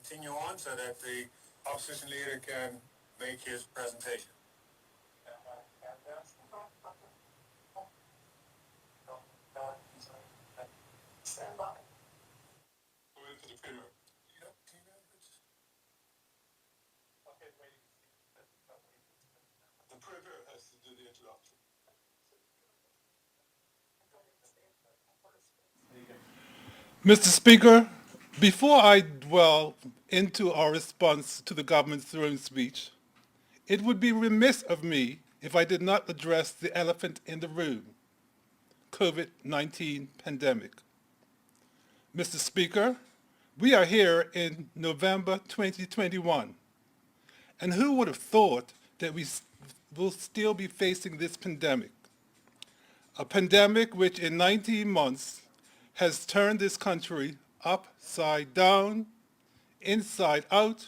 continue on so that the opposition leader can make his presentation. Stand by. We're in for the premier. The premier has to do the introduction. Mr. Speaker, before I dwell into our response to the government's throne speech, it would be remiss of me if I did not address the elephant in the room, COVID-19 pandemic. Mr. Speaker, we are here in November 2021, and who would have thought that we will still be facing this pandemic? A pandemic which in 19 months has turned this country upside down, inside out,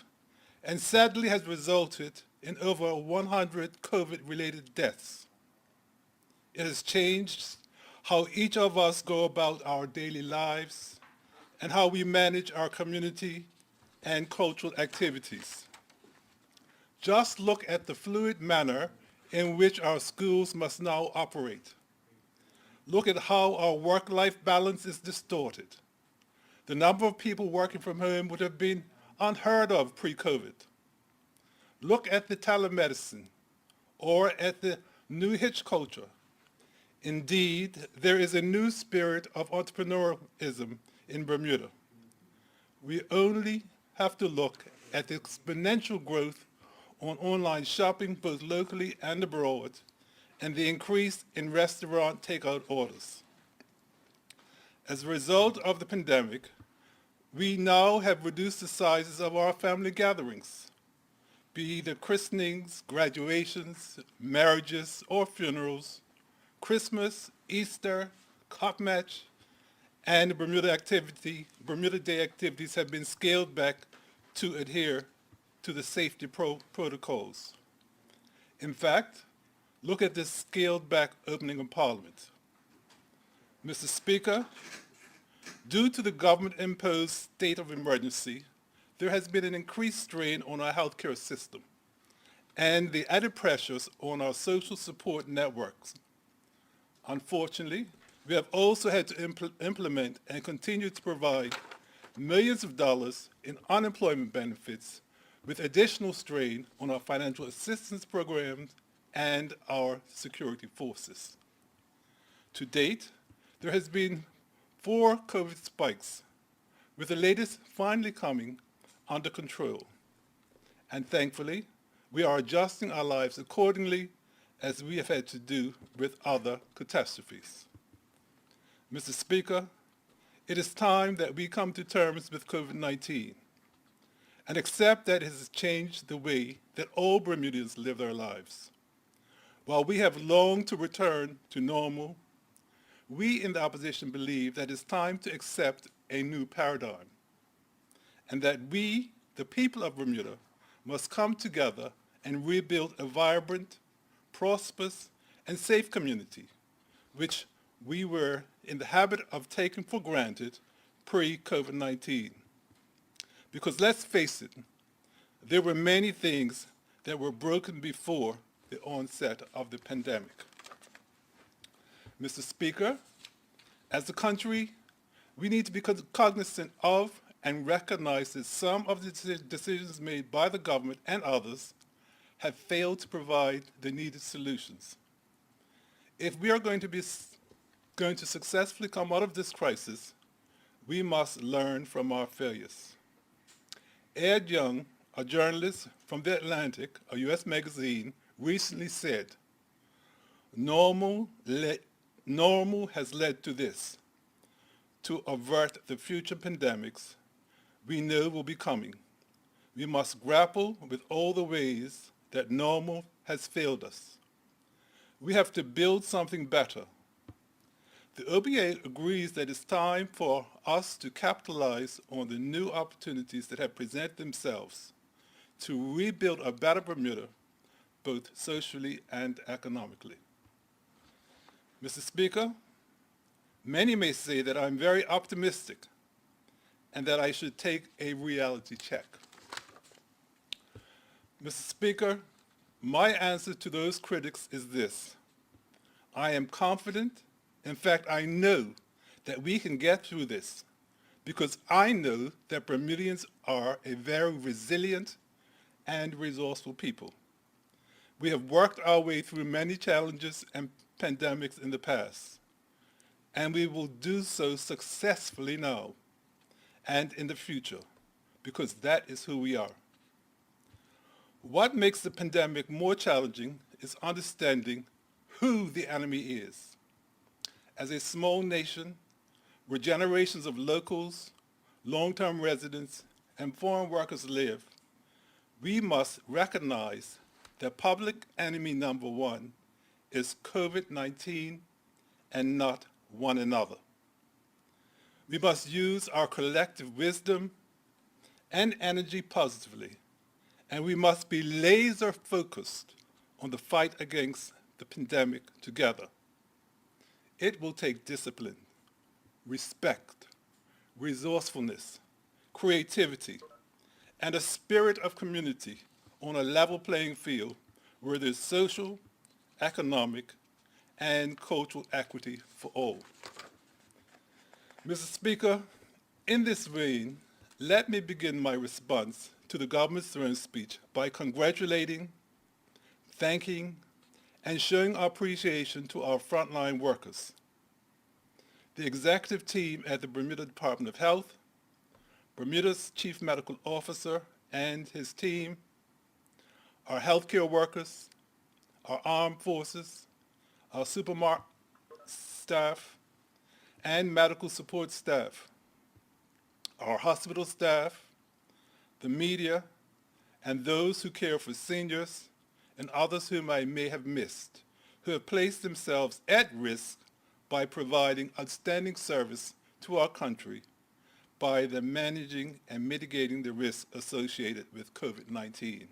and sadly has resulted in over 100 COVID-related deaths. It has changed how each of us go about our daily lives and how we manage our community and cultural activities. Just look at the fluid manner in which our schools must now operate. Look at how our work-life balance is distorted. The number of people working from home would have been unheard of pre-COVID. Look at the telemedicine or at the new hitch culture. Indeed, there is a new spirit of entrepreneurialism in Bermuda. We only have to look at the exponential growth on online shopping both locally and abroad, and the increase in restaurant takeout orders. As a result of the pandemic, we now have reduced the sizes of our family gatherings, be they christenings, graduations, marriages, or funerals, Christmas, Easter, cup match, and the Bermuda Day activities have been scaled back to adhere to the safety protocols. In fact, look at this scaled back opening of Parliament. Mr. Speaker, due to the government-imposed state of emergency, there has been an increased strain on our healthcare system and the added pressures on our social support networks. Unfortunately, we have also had to implement and continue to provide millions of dollars in unemployment benefits with additional strain on our financial assistance programs and our security forces. To date, there has been 4 COVID spikes, with the latest finally coming under control. And thankfully, we are adjusting our lives accordingly, as we have had to do with other catastrophes. Mr. Speaker, it is time that we come to terms with COVID-19 and accept that it has changed the way that all Bermudians live their lives. While we have longed to return to normal, we in the opposition believe that it's time to accept a new paradigm, and that we, the people of Bermuda, must come together and rebuild a vibrant, prosperous, and safe community, which we were in the habit of taking for granted pre-COVID-19. Because let's face it, there were many things that were broken before the onset of the pandemic. Mr. Speaker, as a country, we need to be cognizant of and recognize that some of the decisions made by the government and others have failed to provide the needed solutions. If we are going to successfully come out of this crisis, we must learn from our failures. Ed Young, a journalist from The Atlantic, a U.S. magazine, recently said, normal has led to this. To avert the future pandemics we know will be coming, we must grapple with all the ways that normal has failed us. We have to build something better. The OBA agrees that it's time for us to capitalize on the new opportunities that have presented themselves to rebuild a better Bermuda, both socially and economically. Mr. Speaker, many may say that I'm very optimistic, and that I should take a reality check. Mr. Speaker, my answer to those critics is this. I am confident, in fact, I know that we can get through this because I know that Bermudians are a very resilient and resourceful people. We have worked our way through many challenges and pandemics in the past, and we will do so successfully now and in the future because that is who we are. What makes the pandemic more challenging is understanding who the enemy is. As a small nation, where generations of locals, long-term residents, and foreign workers live, we must recognize that public enemy number one is COVID-19 and not one another. We must use our collective wisdom and energy positively, and we must be laser focused on the fight against the pandemic together. It will take discipline, respect, resourcefulness, creativity, and a spirit of community on a level playing field where there's social, economic, and cultural equity for all. Mr. Speaker, in this vein, let me begin my response to the government's throne speech by congratulating, thanking, and showing our appreciation to our frontline workers, the executive team at the Bermuda Department of Health, Bermuda's Chief Medical Officer and his team, our healthcare workers, our armed forces, our supermarket staff, and medical support staff, our hospital staff, the media, and those who care for seniors and others whom I may have missed, who have placed themselves at risk by providing outstanding service to our country by the managing and mitigating the risks associated with COVID-19.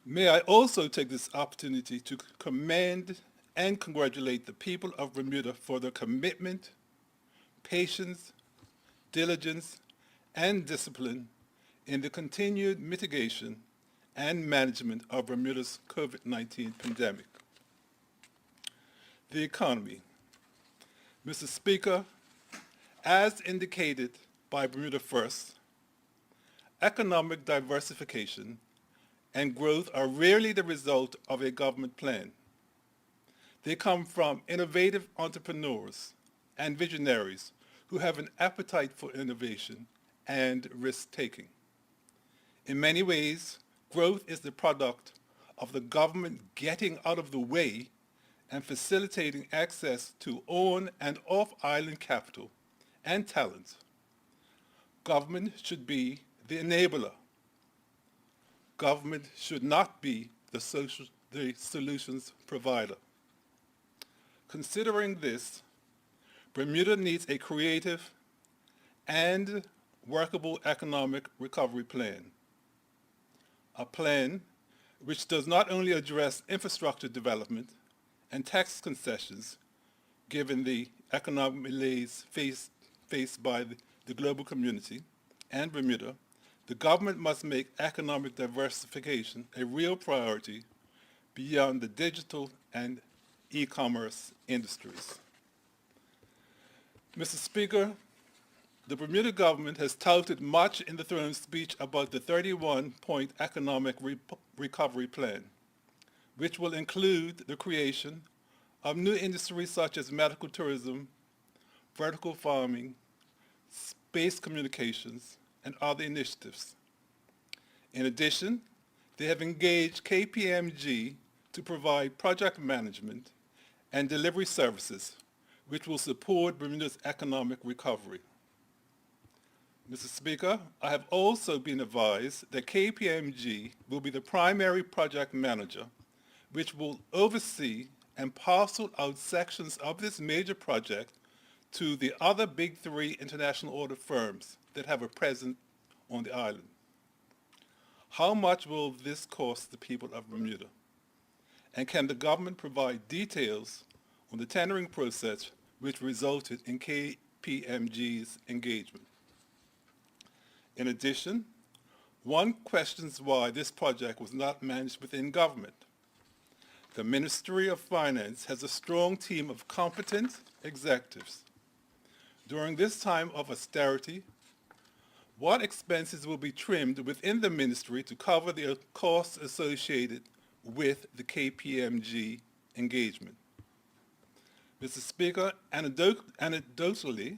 May I also take this opportunity to commend and congratulate the people of Bermuda for their commitment, patience, diligence, and discipline in the continued mitigation and management of Bermuda's COVID-19 pandemic. The economy. Mr. Speaker, as indicated by Bermuda First, economic diversification and growth are rarely the result of a government plan. They come from innovative entrepreneurs and visionaries who have an appetite for innovation and risk-taking. In many ways, growth is the product of the government getting out of the way and facilitating access to on and off-island capital and talent. Government should be the enabler. Government should not be the solutions provider. Considering this, Bermuda needs a creative and workable economic recovery plan. A plan which does not only address infrastructure development and tax concessions, given the economic malaise faced by the global community and Bermuda, the government must make economic diversification a real priority beyond the digital and e-commerce industries. Mr. Speaker, the Bermuda government has touted much in the throne speech about the 31-point economic recovery plan, which will include the creation of new industries such as medical tourism, vertical farming, space communications, and other initiatives. In addition, they have engaged KPMG to provide project management and delivery services, which will support Bermuda's economic recovery. Mr. Speaker, I have also been advised that KPMG will be the primary project manager, which will oversee and parcel out sections of this major project to the other big three international audit firms that have a presence on the island. How much will this cost the people of Bermuda? And can the government provide details on the tendering process which resulted in KPMG KPMG's engagement. In addition, one questions why this project was not managed within government. The Ministry of Finance has a strong team of competent executives. During this time of austerity, what expenses will be trimmed within the ministry to cover the costs associated with the KPMG engagement? Mr. Speaker, anecdotally,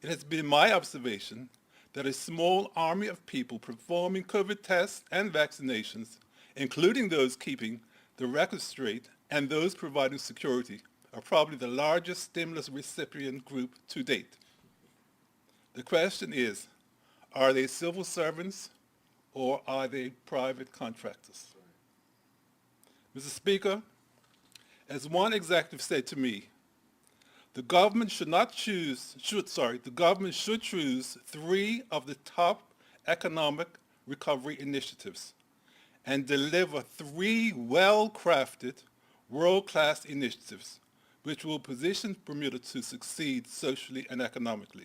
it has been my observation that a small army of people performing COVID tests and vaccinations, including those keeping the record straight and those providing security, are probably the largest stimulus recipient group to date. The question is, are they civil servants or are they private contractors? Mr. Speaker, as one executive said to me, the government should choose 3 of the top economic recovery initiatives and deliver 3 well-crafted, world-class initiatives which will position Bermuda to succeed socially and economically.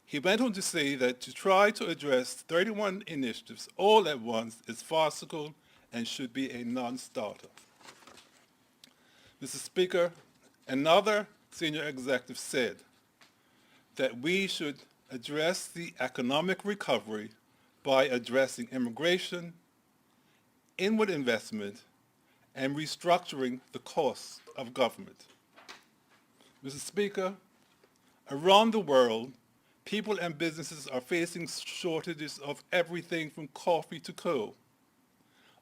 He went on to say that to try to address 31 initiatives all at once is farcical and should be a non-starter. Mr. Speaker, another senior executive said that we should address the economic recovery by addressing immigration, inward investment, and restructuring the costs of government. Mr. Speaker, around the world, people and businesses are facing shortages of everything from coffee to coal.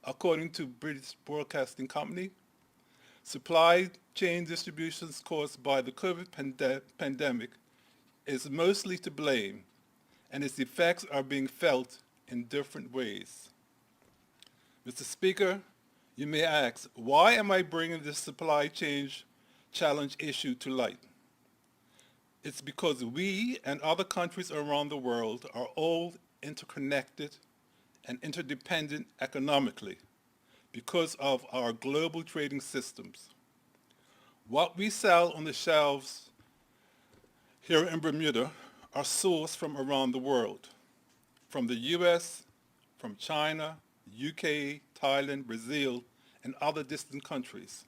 According to British Broadcasting Company, supply chain distributions caused by the COVID pandemic is mostly to blame, and its effects are being felt in different ways. Mr. Speaker, you may ask, why am I bringing this supply chain challenge issue to light? It's because we and other countries around the world are all interconnected and interdependent economically because of our global trading systems. What we sell on the shelves here in Bermuda are sourced from around the world, from the US, from China, UK, Thailand, Brazil, and other distant countries.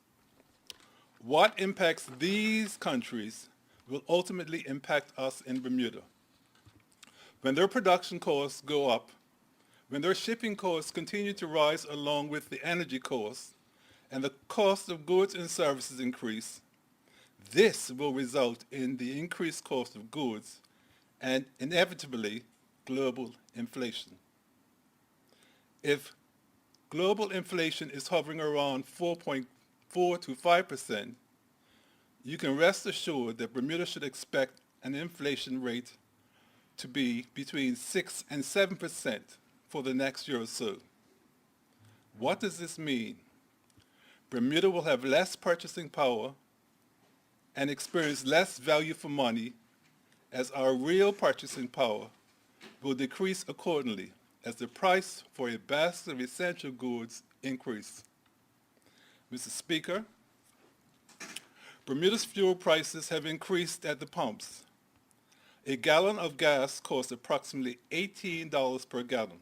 What impacts these countries will ultimately impact us in Bermuda. When their production costs go up, when their shipping costs continue to rise along with the energy costs, and the cost of goods and services increase, this will result in the increased cost of goods and inevitably global inflation. If global inflation is hovering around 4.4 to 5%, you can rest assured that Bermuda should expect an inflation rate to be between 6 and 7% for the next year or so. What does this mean? Bermuda will have less purchasing power and experience less value for money as our real purchasing power will decrease accordingly as the price for a basket of essential goods increase. Mr. Speaker, Bermuda's fuel prices have increased at the pumps. A gallon of gas costs approximately $18 per gallon,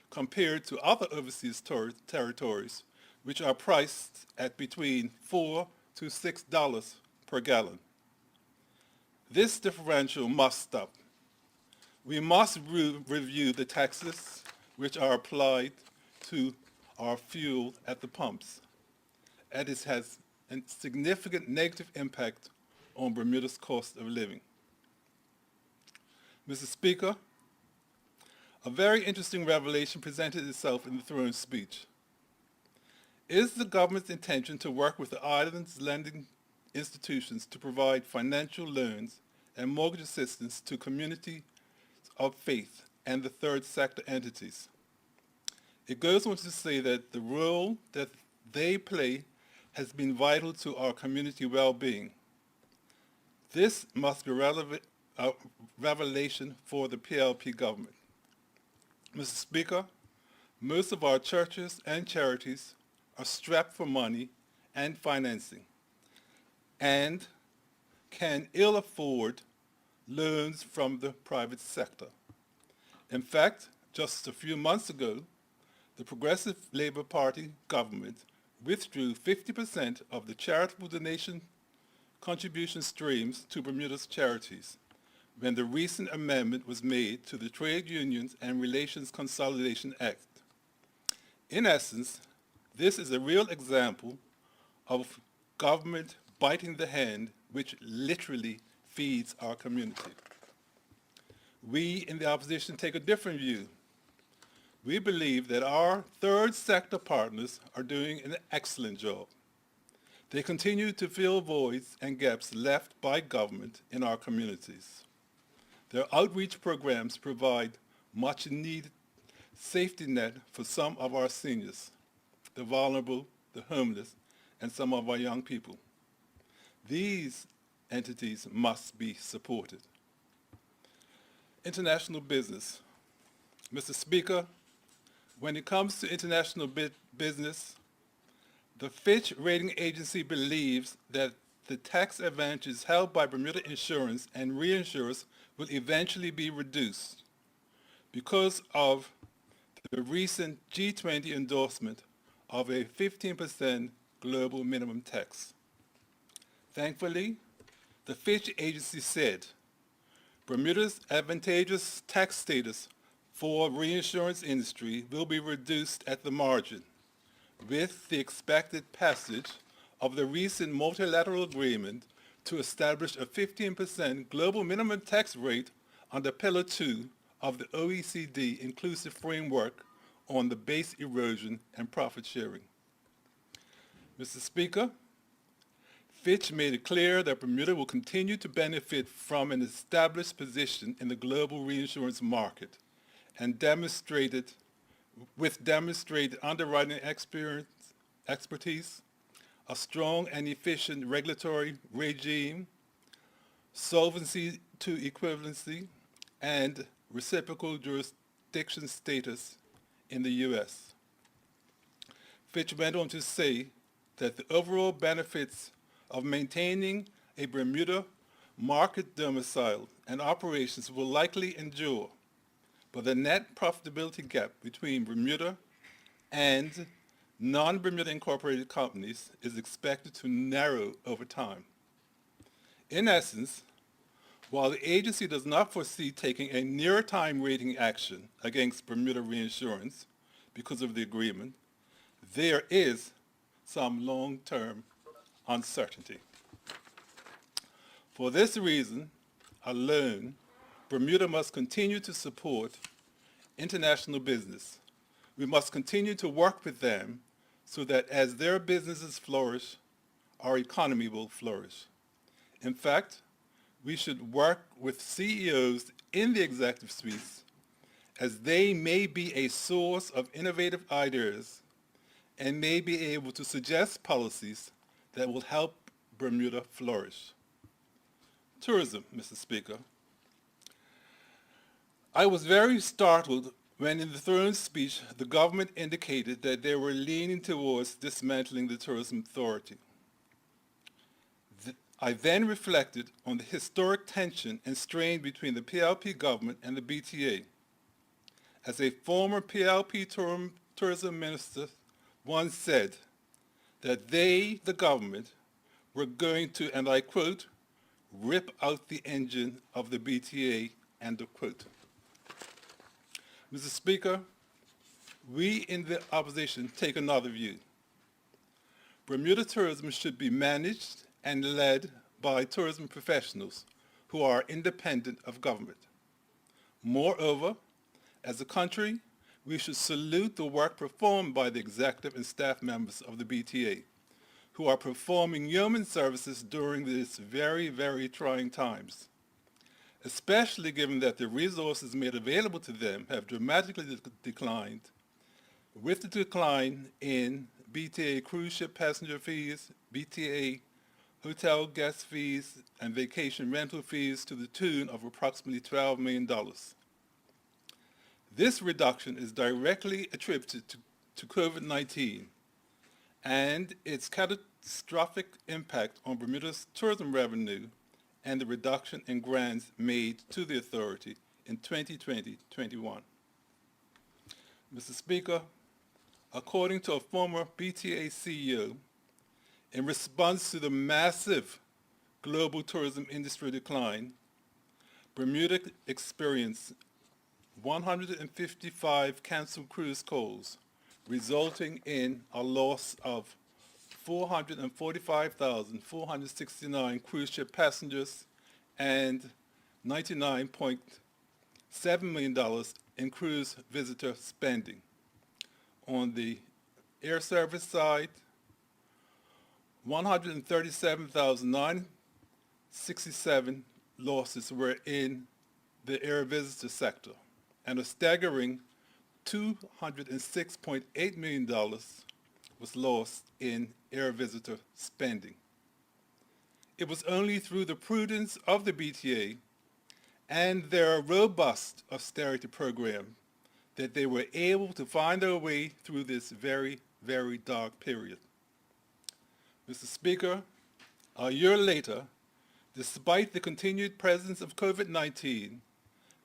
compared to other overseas territories, which are priced at between $4 to $6 per gallon. This differential must stop. We must review the taxes which are applied to our fuel at the pumps, as it has a significant negative impact on Bermuda's cost of living. Mr. Speaker, a very interesting revelation presented itself in the throne speech. Is the government's intention to work with the island's lending institutions to provide financial loans and mortgage assistance to communities of faith and the third sector entities? It goes on to say that the role that they play has been vital to our community well-being. This must be a revelation for the PLP government. Mr. Speaker, most of our churches and charities are strapped for money and financing and can ill afford loans from the private sector. In fact, just a few months ago, the Progressive Labour Party government withdrew 50% of the charitable donation contribution streams to Bermuda's charities when the recent amendment was made to the Trade Unions and Relations Consolidation Act. In essence, this is a real example of government biting the hand which literally feeds our community. We in the opposition take a different view. We believe that our third sector partners are doing an excellent job. They continue to fill voids and gaps left by government in our communities. Their outreach programs provide much needed safety net for some of our seniors, the vulnerable, the homeless, and some of our young people. These entities must be supported. International business. Mr. Speaker, when it comes to international business, the Fitch rating agency believes that the tax advantages held by Bermuda insurance and reinsurers will eventually be reduced because of the recent G20 endorsement of a 15% global minimum tax. Thankfully, the Fitch agency said Bermuda's advantageous tax status for reinsurance industry will be reduced at the margin with the expected passage of the recent multilateral agreement to establish a 15% global minimum tax rate under Pillar 2 of the OECD Inclusive Framework on the base erosion and profit sharing. Mr. Speaker, Fitch made it clear that Bermuda will continue to benefit from an established position in the global reinsurance market and demonstrated underwriting expertise, a strong and efficient regulatory regime, solvency to equivalency, and reciprocal jurisdiction status in the U.S. Fitch went on to say that the overall benefits of maintaining a Bermuda market domicile and operations will likely endure, but the net profitability gap between Bermuda and non-Bermuda incorporated companies is expected to narrow over time. In essence, while the agency does not foresee taking a near-time rating action against Bermuda reinsurance because of the agreement, there is some long-term uncertainty. For this reason alone, Bermuda must continue to support international business. We must continue to work with them so that as their businesses flourish, our economy will flourish. In fact, we should work with CEOs in the executive suites as they may be a source of innovative ideas and may be able to suggest policies that will help Bermuda flourish. Tourism, Mr. Speaker. I was very startled when in the throne speech the government indicated that they were leaning towards dismantling the Tourism Authority. I then reflected on the historic tension and strain between the PLP government and the BTA. As a former PLP tourism minister once said, that they, the government, were going to, and I quote, rip out the engine of the BTA, end of quote. Mr. Speaker, we in the opposition take another view. Bermuda tourism should be managed and led by tourism professionals who are independent of government. Moreover, as a country, we should salute the work performed by the executive and staff members of the BTA, who are performing yeoman services during these very, very trying times, especially given that the resources made available to them have dramatically declined with the decline in BTA cruise ship passenger fees, BTA hotel guest fees, and vacation rental fees to the tune of approximately $12 million. This reduction is directly attributed to COVID-19 and its catastrophic impact on Bermuda's tourism revenue and the reduction in grants made to the authority in 2020-21. Mr. Speaker, according to a former BTA CEO, in response to the massive global tourism industry decline, Bermuda experienced 155 canceled cruise calls, resulting in a loss of 445,469 cruise ship passengers and $99.7 million in cruise visitor spending. On the air service side, 137,967 losses were in the air visitor sector, and a staggering $206.8 million was lost in air visitor spending. It was only through the prudence of the BTA and their robust austerity program that they were able to find their way through this very, very dark period. Mr. Speaker, a year later, despite the continued presence of COVID-19,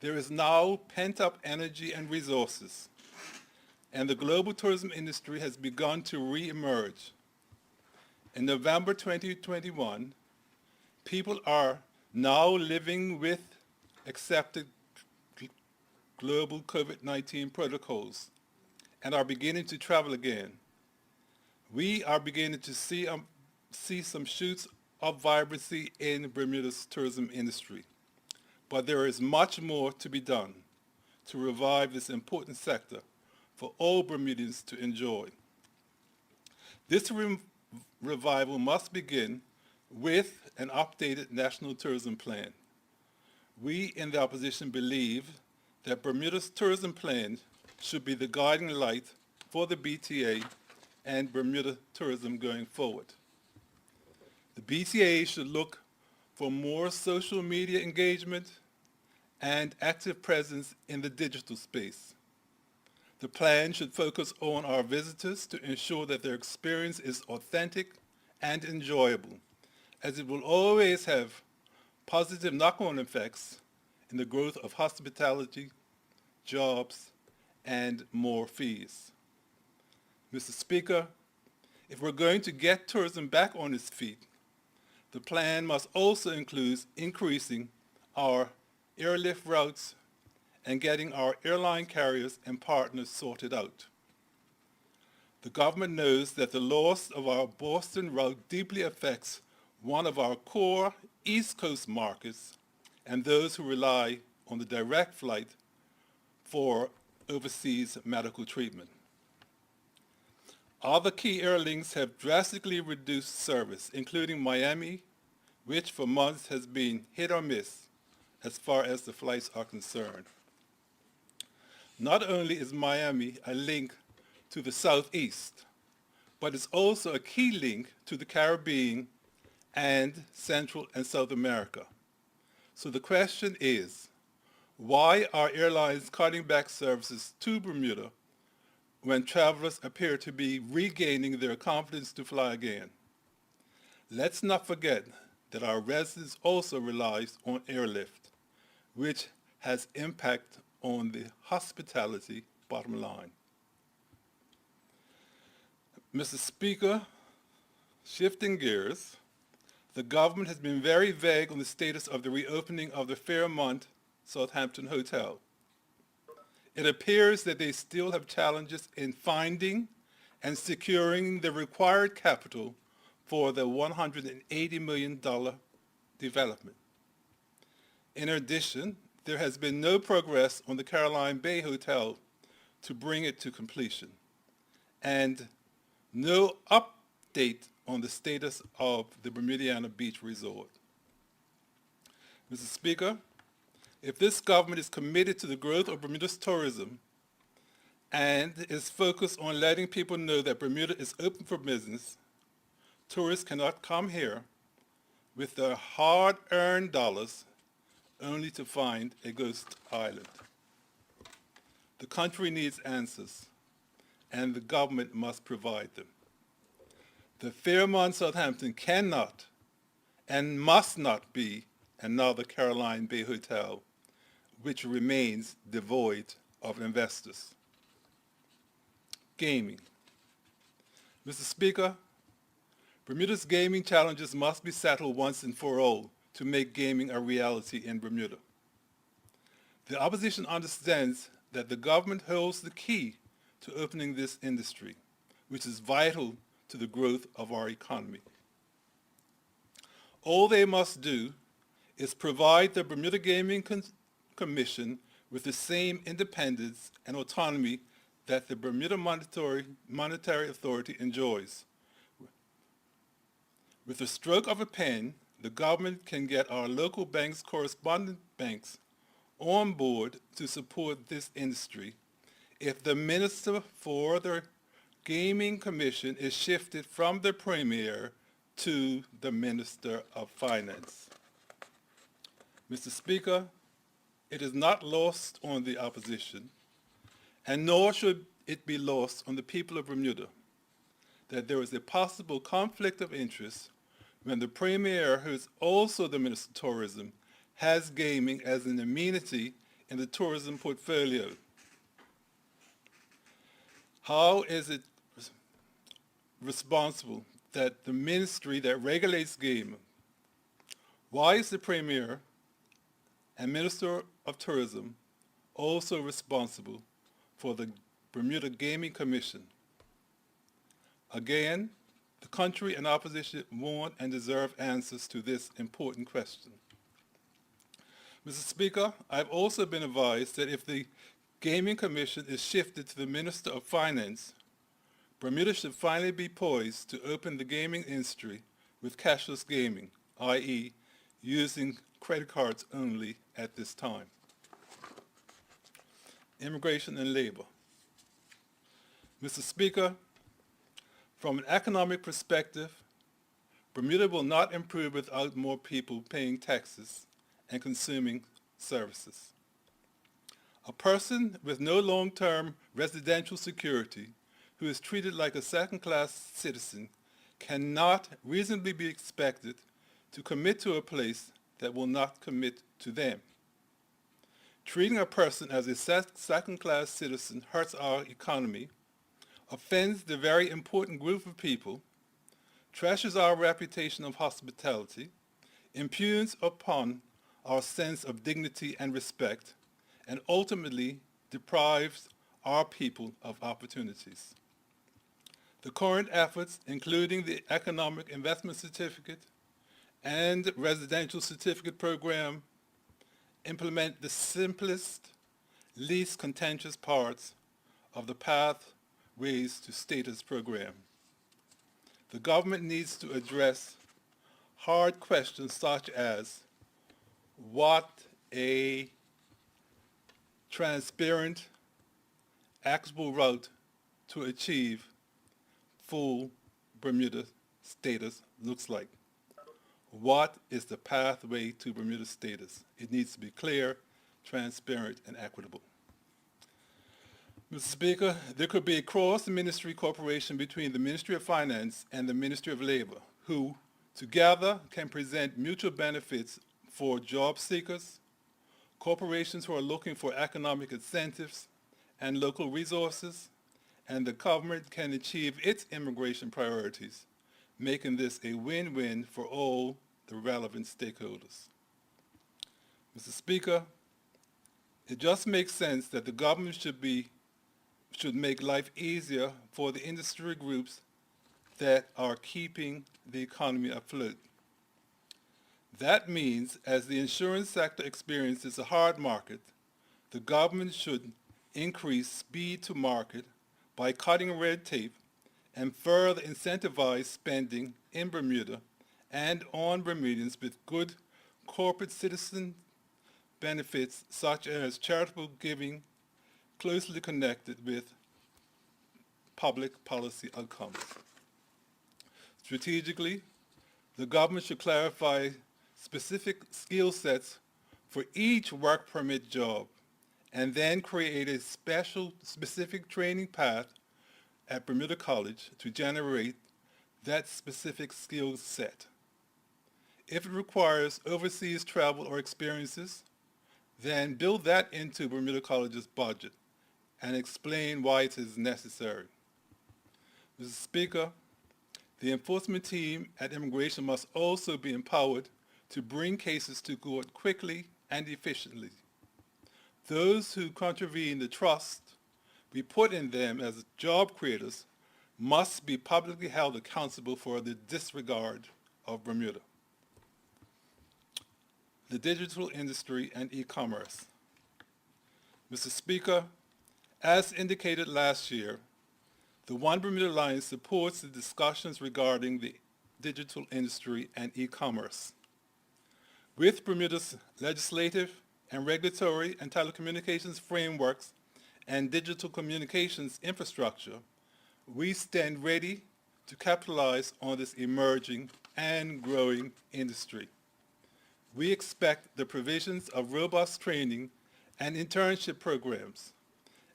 there is now pent-up energy and resources, and the global tourism industry has begun to re-emerge. In November 2021, people are now living with accepted global COVID-19 protocols and are beginning to travel again. We are beginning to see some shoots of vibrancy in Bermuda's tourism industry, but there is much more to be done to revive this important sector for all Bermudians to enjoy. This revival must begin with an updated national tourism plan. We in the opposition believe that Bermuda's tourism plan should be the guiding light for the BTA and Bermuda tourism going forward. The BTA should look for more social media engagement and active presence in the digital space. The plan should focus on our visitors to ensure that their experience is authentic and enjoyable, as it will always have positive knock-on effects in the growth of hospitality, jobs, and more fees. Mr. Speaker, if we're going to get tourism back on its feet, the plan must also include increasing our airlift routes and getting our airline carriers and partners sorted out. The government knows that the loss of our Boston route deeply affects one of our core East Coast markets and those who rely on the direct flight for overseas medical treatment. Other key air links have drastically reduced service, including Miami, which for months has been hit or miss as far as the flights are concerned. Not only is Miami a link to the Southeast, but it's also a key link to the Caribbean and Central and South America. So the question is, why are airlines cutting back services to Bermuda when travelers appear to be regaining their confidence to fly again? Let's not forget that our residents also rely on airlift, which has impact on the hospitality bottom line. Mr. Speaker, shifting gears, the government has been very vague on the status of the reopening of the Fairmont Southampton Hotel. It appears that they still have challenges in finding and securing the required capital for the $180 million development. In addition, there has been no progress on the Caroline Bay Hotel to bring it to completion, and no update on the status of the Bermudiana Beach Resort. Mr. Speaker, if this government is committed to the growth of Bermuda's tourism and is focused on letting people know that Bermuda is open for business, tourists cannot come here with their hard-earned dollars only to find a ghost island. The country needs answers, and the government must provide them. The Fairmont Southampton cannot and must not be and now the Caroline Bay Hotel, which remains devoid of investors. Gaming. Mr. Speaker, Bermuda's gaming challenges must be settled once and for all to make gaming a reality in Bermuda. The opposition understands that the government holds the key to opening this industry, which is vital to the growth of our economy. All they must do is provide the Bermuda Gaming Commission with the same independence and autonomy that the Bermuda Monetary Authority enjoys. With the stroke of a pen, the government can get our local banks, correspondent banks, on board to support this industry if the Minister for the Gaming Commission is shifted from the Premier to the Minister of Finance. Mr. Speaker, it is not lost on the opposition, and nor should it be lost on the people of Bermuda, that there is a possible conflict of interest when the Premier, who is also the Minister of Tourism, has gaming as an amenity in the tourism portfolio. How is it responsible that the ministry that regulates gaming, why is the Premier and Minister of Tourism also responsible for the Bermuda Gaming Commission? Again, the country and opposition want and deserve answers to this important question. Mr. Speaker, I've also been advised that if the Gaming Commission is shifted to the Minister of Finance, Bermuda should finally be poised to open the gaming industry with cashless gaming, i.e. using credit cards only at this time. Immigration and labor. Mr. Speaker, from an economic perspective, Bermuda will not improve without more people paying taxes and consuming services. A person with no long-term residential security who is treated like a second-class citizen cannot reasonably be expected to commit to a place that will not commit to them. Treating a person as a second-class citizen hurts our economy, offends the very important group of people, trashes our reputation of hospitality, impugns upon our sense of dignity and respect, and ultimately deprives our people of opportunities. The current efforts, including the Economic Investment Certificate and Residential Certificate Program, implement the simplest, least contentious parts of the Pathways to Status program. The government needs to address hard questions such as what a transparent, accessible route to achieve full Bermuda status looks like. What is the pathway to Bermuda status? It needs to be clear, transparent, and equitable. Mr. Speaker, there could be a cross-ministry cooperation between the Ministry of Finance and the Ministry of Labor, who together can present mutual benefits for job seekers, corporations who are looking for economic incentives and local resources, and the government can achieve its immigration priorities, making this a win-win for all the relevant stakeholders. Mr. Speaker, it just makes sense that the government should make life easier for the industry groups that are keeping the economy afloat. That means, as the insurance sector experiences a hard market, the government should increase speed to market by cutting red tape and further incentivize spending in Bermuda and on Bermudians with good corporate citizen benefits such as charitable giving closely connected with public policy outcomes. Strategically, the government should clarify specific skill sets for each work permit job and then create a specific training path at Bermuda College to generate that specific skill set. If it requires overseas travel or experiences, then build that into Bermuda College's budget and explain why it is necessary. Mr. Speaker, the enforcement team at immigration must also be empowered to bring cases to court quickly and efficiently. Those who contravene the trust we put in them as job creators must be publicly held accountable for the disregard of Bermuda. The digital industry and e-commerce. Mr. Speaker, as indicated last year, the One Bermuda Alliance supports the discussions regarding the digital industry and e-commerce. With Bermuda's legislative and regulatory and telecommunications frameworks and digital communications infrastructure, we stand ready to capitalize on this emerging and growing industry. We expect the provisions of robust training and internship programs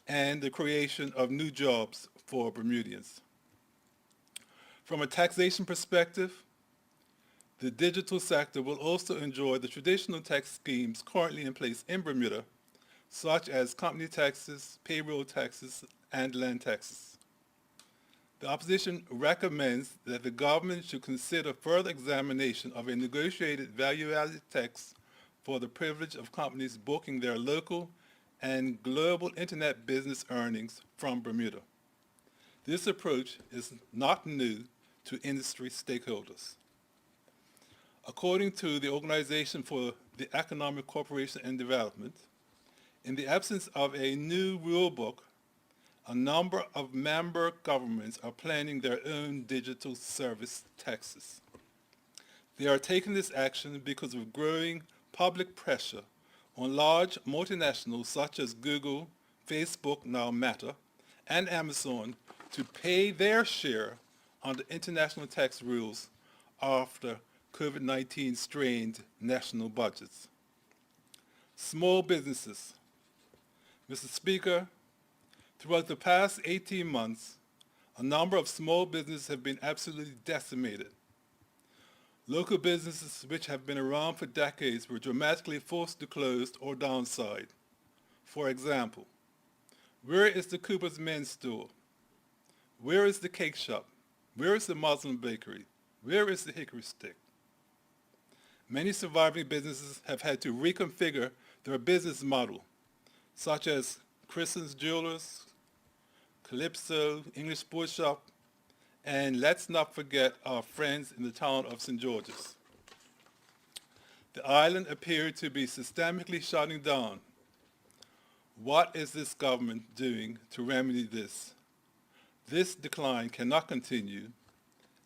and the creation of new jobs for Bermudians. From a taxation perspective, the digital sector will also enjoy the traditional tax schemes currently in place in Bermuda, such as company taxes, payroll taxes, and land taxes. The opposition recommends that the government should consider further examination of a negotiated value-added tax for the privilege of companies booking their local and global internet business earnings from Bermuda. This approach is not new to industry stakeholders. According to the Organization for the Economic Cooperation and Development, in the absence of a new rulebook, a number of member governments are planning their own digital service taxes. They are taking this action because of growing public pressure on large multinationals such as Google, Facebook, now Meta, and Amazon to pay their share under international tax rules after COVID-19 strained national budgets. Small businesses. Mr. Speaker, throughout the past 18 months, a number of small businesses have been absolutely decimated. Local businesses which have been around for decades were dramatically forced to close or downside. For example, where is the Cooper's Men's Store? Where is the cake shop? Where is the Muslim bakery? Where is the Hickory Stick? Many surviving businesses have had to reconfigure their business model, such as Christen's Jewelers, Calypso, English Sports Shop, and let's not forget our friends in the town of St. George's. The island appeared to be systemically shutting down. What is this government doing to remedy this? This decline cannot continue,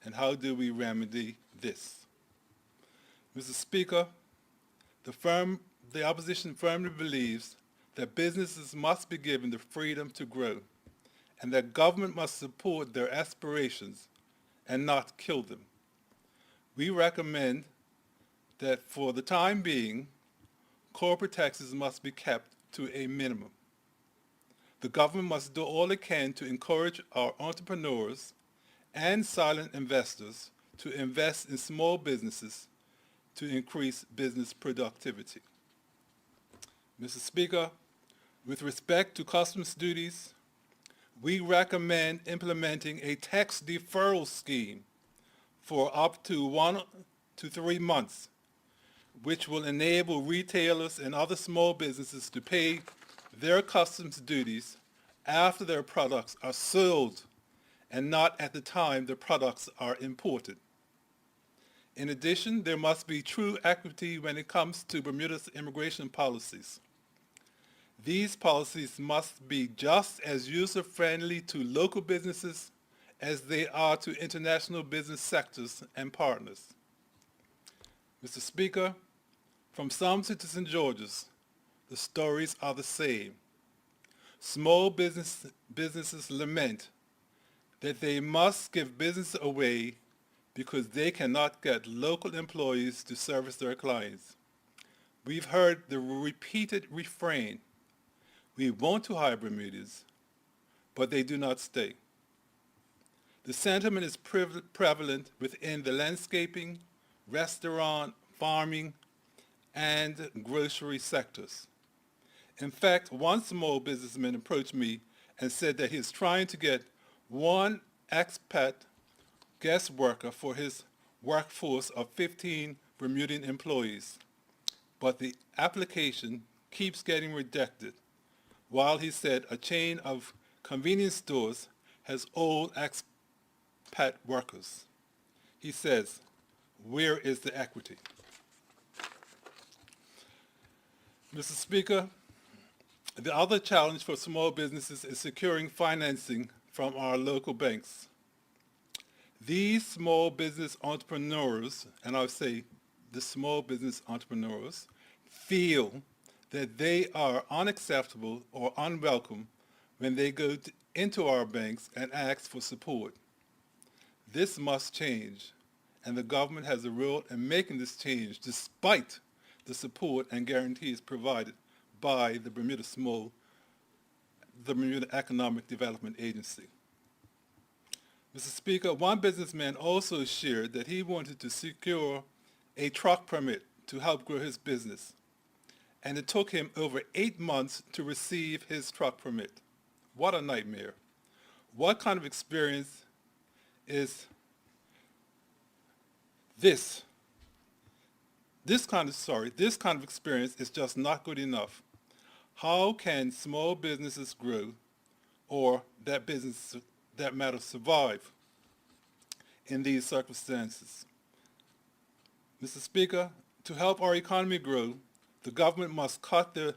and how do we remedy this? Mr. Speaker, the opposition firmly believes that businesses must be given the freedom to grow, and that government must support their aspirations and not kill them. We recommend that for the time being, corporate taxes must be kept to a minimum. The government must do all it can to encourage our entrepreneurs and silent investors to invest in small businesses to increase business productivity. Mr. Speaker, with respect to customs duties, we recommend implementing a tax deferral scheme for up to 1 to 3 months, which will enable retailers and other small businesses to pay their customs duties after their products are sold and not at the time the products are imported. In addition, there must be true equity when it comes to Bermuda's immigration policies. These policies must be just as user-friendly to local businesses as they are to international business sectors and partners. Mr. Speaker, from Sumter to St. George's, the stories are the same. Small businesses lament that they must give business away because they cannot get local employees to service their clients. We've heard the repeated refrain, we want to hire Bermudians, but they do not stay. The sentiment is prevalent within the landscaping, restaurant, farming, and grocery sectors. In fact, one small businessman approached me and said that he is trying to get one expat guest worker for his workforce of 15 Bermudian employees, but the application keeps getting rejected, while he said a chain of convenience stores has all expat workers. He says, where is the equity? Mr. Speaker, the other challenge for small businesses is securing financing from our local banks. These small business entrepreneurs, and I'll say the small business entrepreneurs, feel that they are unacceptable or unwelcome when they go into our banks and ask for support. This must change, and the government has a role in making this change despite the support and guarantees provided by the Bermuda Economic Development Agency. Mr. Speaker, one businessman also shared that he wanted to secure a truck permit to help grow his business, and it took him over 8 months to receive his truck permit. What a nightmare. What kind of experience is this? This kind of experience is just not good enough. How can small businesses grow, or that matter survive in these circumstances? Mr. Speaker, to help our economy grow, the government must cut the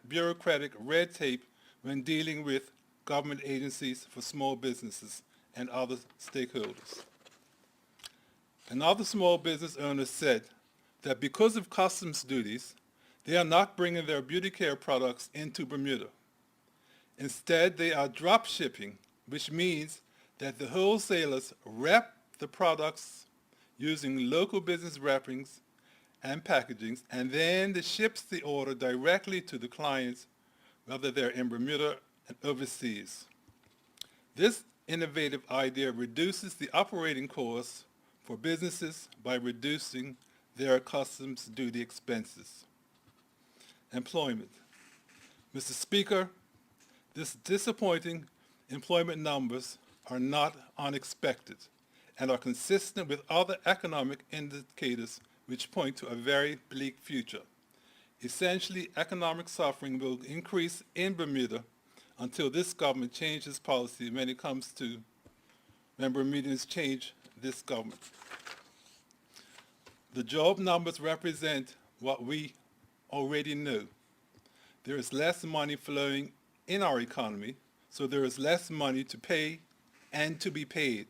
bureaucratic red tape when dealing with government agencies for small businesses and other stakeholders. Another small business owner said that because of customs duties, they are not bringing their beauty care products into Bermuda. Instead, they are drop shipping, which means that the wholesalers wrap the products using local business wrappings and packagings, and then they ships the order directly to the clients, whether they're in Bermuda and overseas. This innovative idea reduces the operating costs for businesses by reducing their customs duty expenses. Employment. Mr. Speaker, this disappointing employment numbers are not unexpected and are consistent with other economic indicators which point to a very bleak future. Essentially, economic suffering will increase in Bermuda until this government changes policy when Bermudians change this government. The job numbers represent what we already know. There is less money flowing in our economy, so there is less money to pay and to be paid.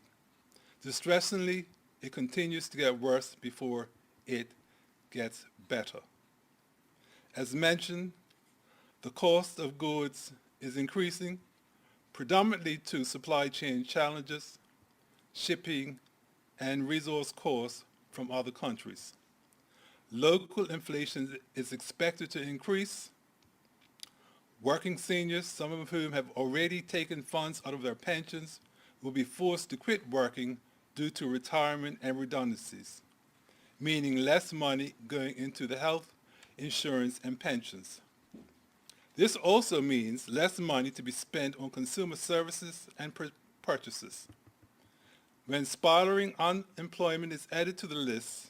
Distressingly, it continues to get worse before it gets better. As mentioned, the cost of goods is increasing, predominantly to supply chain challenges, shipping, and resource costs from other countries. Local inflation is expected to increase. Working seniors, some of whom have already taken funds out of their pensions, will be forced to quit working due to retirement and redundancies, meaning less money going into the health, insurance, and pensions. This also means less money to be spent on consumer services and purchases. When spiraling unemployment is added to the list,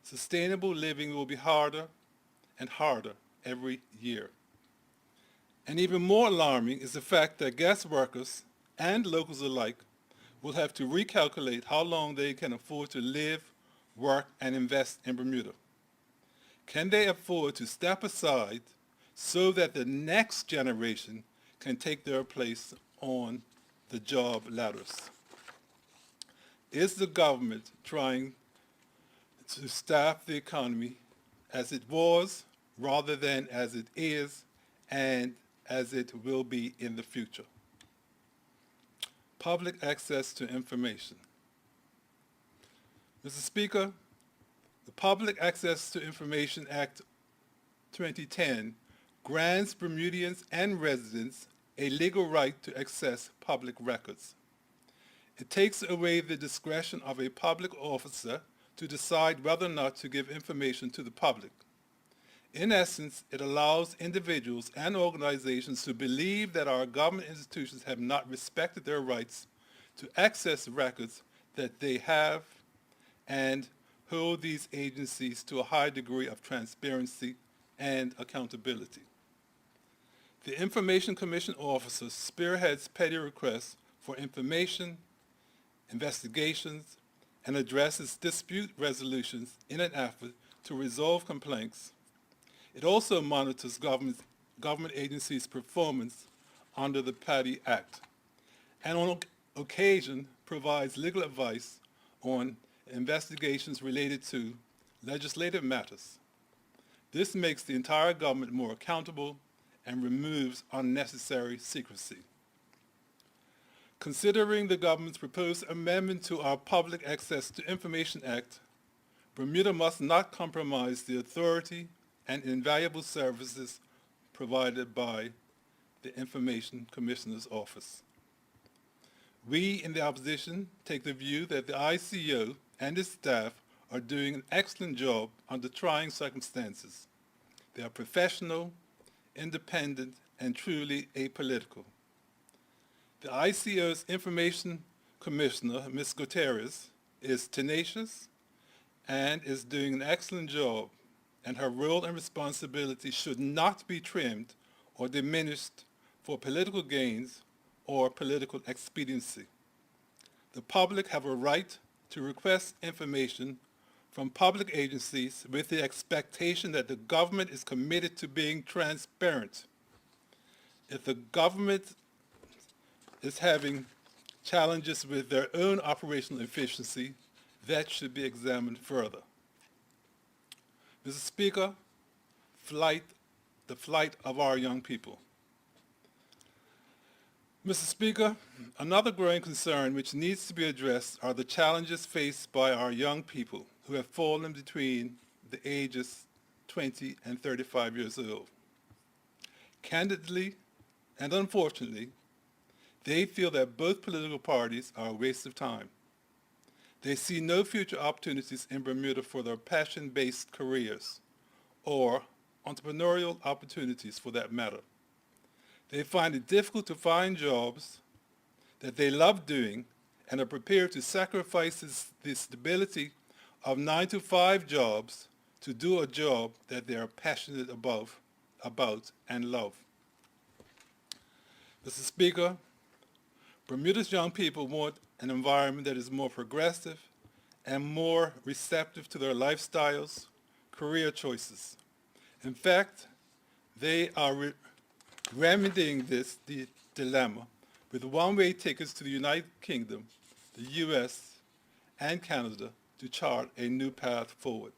sustainable living will be harder and harder every year. And even more alarming is the fact that guest workers and locals alike will have to recalculate how long they can afford to live, work, and invest in Bermuda. Can they afford to step aside so that the next generation can take their place on the job ladders? Is the government trying to staff the economy as it was rather than as it is and as it will be in the future? Public access to information. Mr. Speaker, the Public Access to Information Act 2010 grants Bermudians and residents a legal right to access public records. It takes away the discretion of a public officer to decide whether or not to give information to the public. In essence, it allows individuals and organizations who believe that our government institutions have not respected their rights to access records that they have and hold these agencies to a high degree of transparency and accountability. The Information Commission officer spearheads petty requests for information, investigations, and addresses dispute resolutions in an effort to resolve complaints. It also monitors government agencies' performance under the PATI Act, and on occasion provides legal advice on investigations related to legislative matters. This makes the entire government more accountable and removes unnecessary secrecy. Considering the government's proposed amendment to our Public Access to Information Act, Bermuda must not compromise the authority and invaluable services provided by the Information Commissioner's Office. We in the opposition take the view that the ICO and its staff are doing an excellent job under trying circumstances. They are professional, independent, and truly apolitical. The ICO's Information Commissioner, Ms. Gutierrez, is tenacious and is doing an excellent job, and her role and responsibility should not be trimmed or diminished for political gains or political expediency. The public have a right to request information from public agencies with the expectation that the government is committed to being transparent. If the government is having challenges with their own operational efficiency, that should be examined further. Mr. Speaker, the flight of our young people. Mr. Speaker, another growing concern which needs to be addressed are the challenges faced by our young people who have fallen between the ages 20 and 35 years old. Candidly and unfortunately, they feel that both political parties are a waste of time. They see no future opportunities in Bermuda for their passion-based careers or entrepreneurial opportunities for that matter. They find it difficult to find jobs that they love doing and are prepared to sacrifice the stability of 9-to-5 jobs to do a job that they are passionate about and love. Mr. Speaker, Bermuda's young people want an environment that is more progressive and more receptive to their lifestyles, career choices. In fact, they are remedying this dilemma with one-way tickets to the United Kingdom, the US, and Canada to chart a new path forward.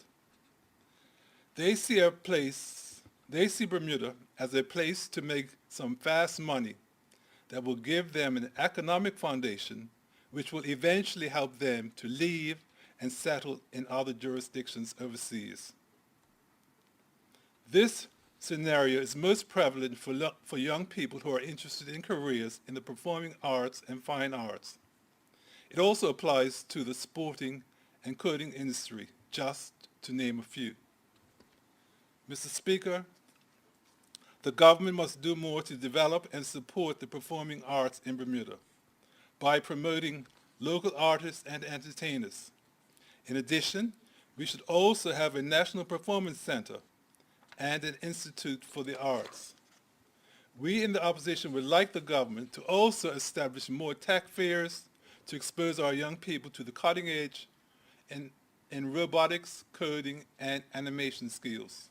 They see Bermuda as a place to make some fast money that will give them an economic foundation which will eventually help them to leave and settle in other jurisdictions overseas. This scenario is most prevalent for young people who are interested in careers in the performing arts and fine arts. It also applies to the sporting and coding industry, just to name a few. Mr. Speaker, the government must do more to develop and support the performing arts in Bermuda by promoting local artists and entertainers. In addition, we should also have a national performance center and an institute for the arts. We in the opposition would like the government to also establish more tech fairs to expose our young people to the cutting edge in robotics, coding, and animation skills.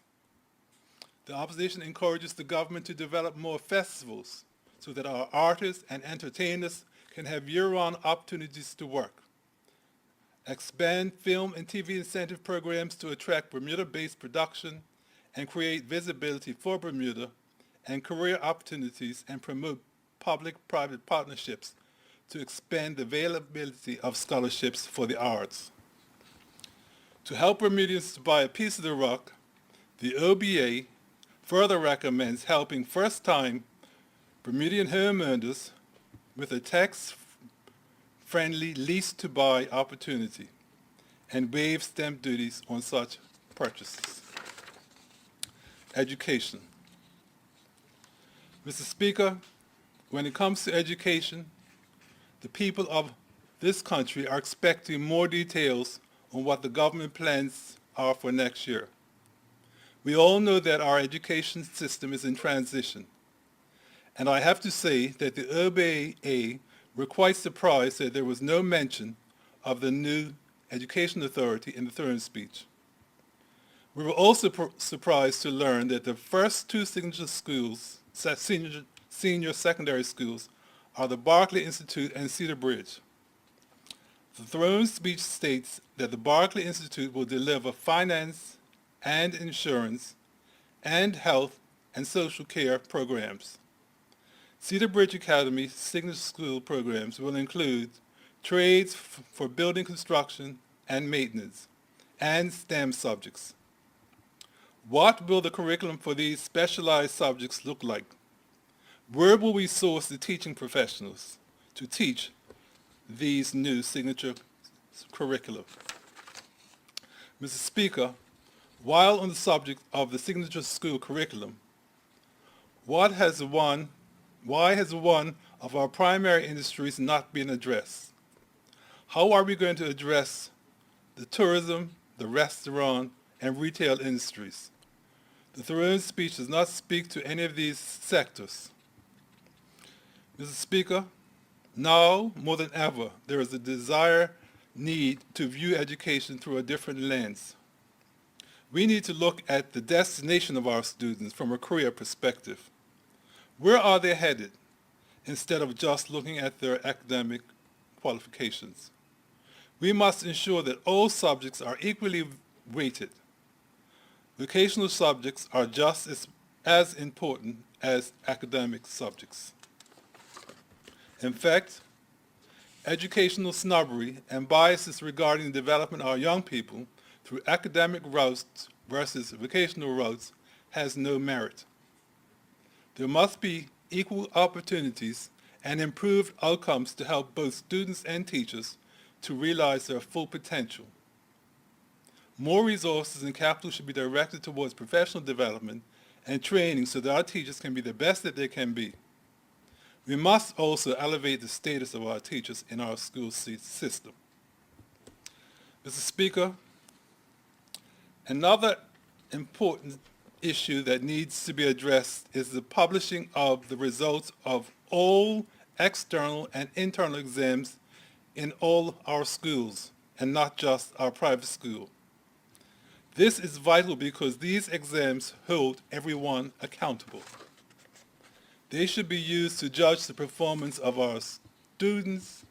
The opposition encourages the government to develop more festivals so that our artists and entertainers can have year-round opportunities to work. Expand film and TV incentive programs to attract Bermuda-based production and create visibility for Bermuda and career opportunities, and promote public-private partnerships to expand the availability of scholarships for the arts. To help Bermudians to buy a piece of the rock, the OBA further recommends helping first-time Bermudian homeowners with a tax-friendly lease-to-buy opportunity and waive stamp duties on such purchases. Education. Mr. Speaker, when it comes to education, the people of this country are expecting more details on what the government plans are for next year. We all know that our education system is in transition, and I have to say that the OBA were quite surprised that there was no mention of the new Education Authority in the Throne speech. We were also surprised to learn that the first two signature schools, senior secondary schools, are the Berkeley Institute and Cedar Bridge. The Throne speech states that the Berkeley Institute will deliver finance and insurance and health and social care programs. Cedar Bridge Academy signature school programs will include trades for building construction and maintenance and STEM subjects. What will the curriculum for these specialized subjects look like? Where will we source the teaching professionals to teach these new signature curricula? Mr. Speaker, while on the subject of the signature school curriculum, why has one of our primary industries not been addressed? How are we going to address the tourism, the restaurant, and retail industries? The Throne speech does not speak to any of these sectors. Mr. Speaker, now more than ever, there is a need to view education through a different lens. We need to look at the destination of our students from a career perspective. Where are they headed, instead of just looking at their academic qualifications? We must ensure that all subjects are equally weighted. Vocational subjects are just as important as academic subjects. In fact, educational snobbery and biases regarding the development of our young people through academic routes versus vocational routes has no merit. There must be equal opportunities and improved outcomes to help both students and teachers to realize their full potential. More resources and capital should be directed towards professional development and training so that our teachers can be the best that they can be. We must also elevate the status of our teachers in our school system. Mr. Speaker, another important issue that needs to be addressed is the publishing of the results of all external and internal exams in all our schools, and not just our private school. This is vital because these exams hold everyone accountable. They should be used to judge the performance of our students,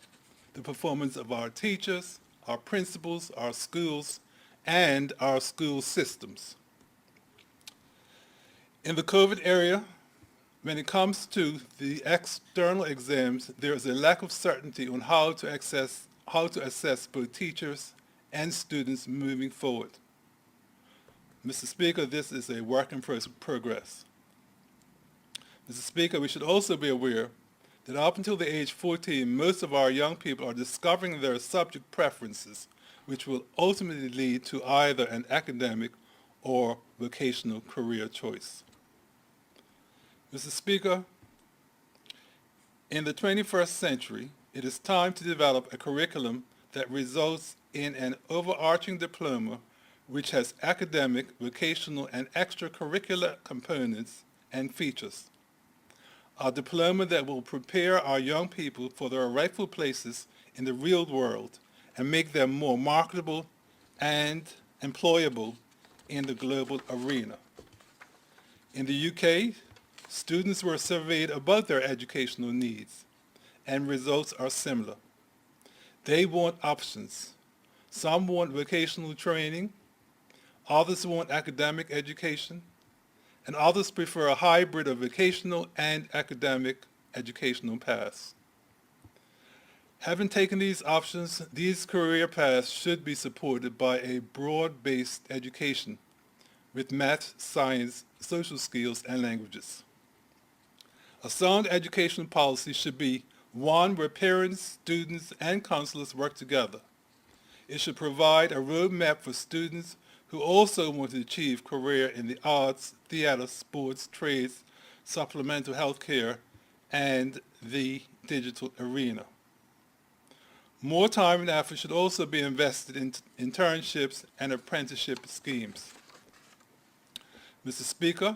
the performance of our teachers, our principals, our schools, and our school systems. In the COVID area, when it comes to the external exams, there is a lack of certainty on how to assess both teachers and students moving forward. Mr. Speaker, this is a work in progress. Mr. Speaker, we should also be aware that up until the age 14, most of our young people are discovering their subject preferences, which will ultimately lead to either an academic or vocational career choice. Mr. Speaker, in the 21st century, it is time to develop a curriculum that results in an overarching diploma which has academic, vocational, and extracurricular components and features. A diploma that will prepare our young people for their rightful places in the real world and make them more marketable and employable in the global arena. In the UK, students were surveyed about their educational needs, and results are similar. They want options. Some want vocational training, others want academic education, and others prefer a hybrid of vocational and academic educational paths. Having taken these options, these career paths should be supported by a broad-based education with math, science, social skills, and languages. A sound educational policy should be one where parents, students, and counselors work together. It should provide a roadmap for students who also want to achieve career in the arts, theater, sports, trades, supplemental health care, and the digital arena. More time and effort should also be invested in internships and apprenticeship schemes. Mr. Speaker,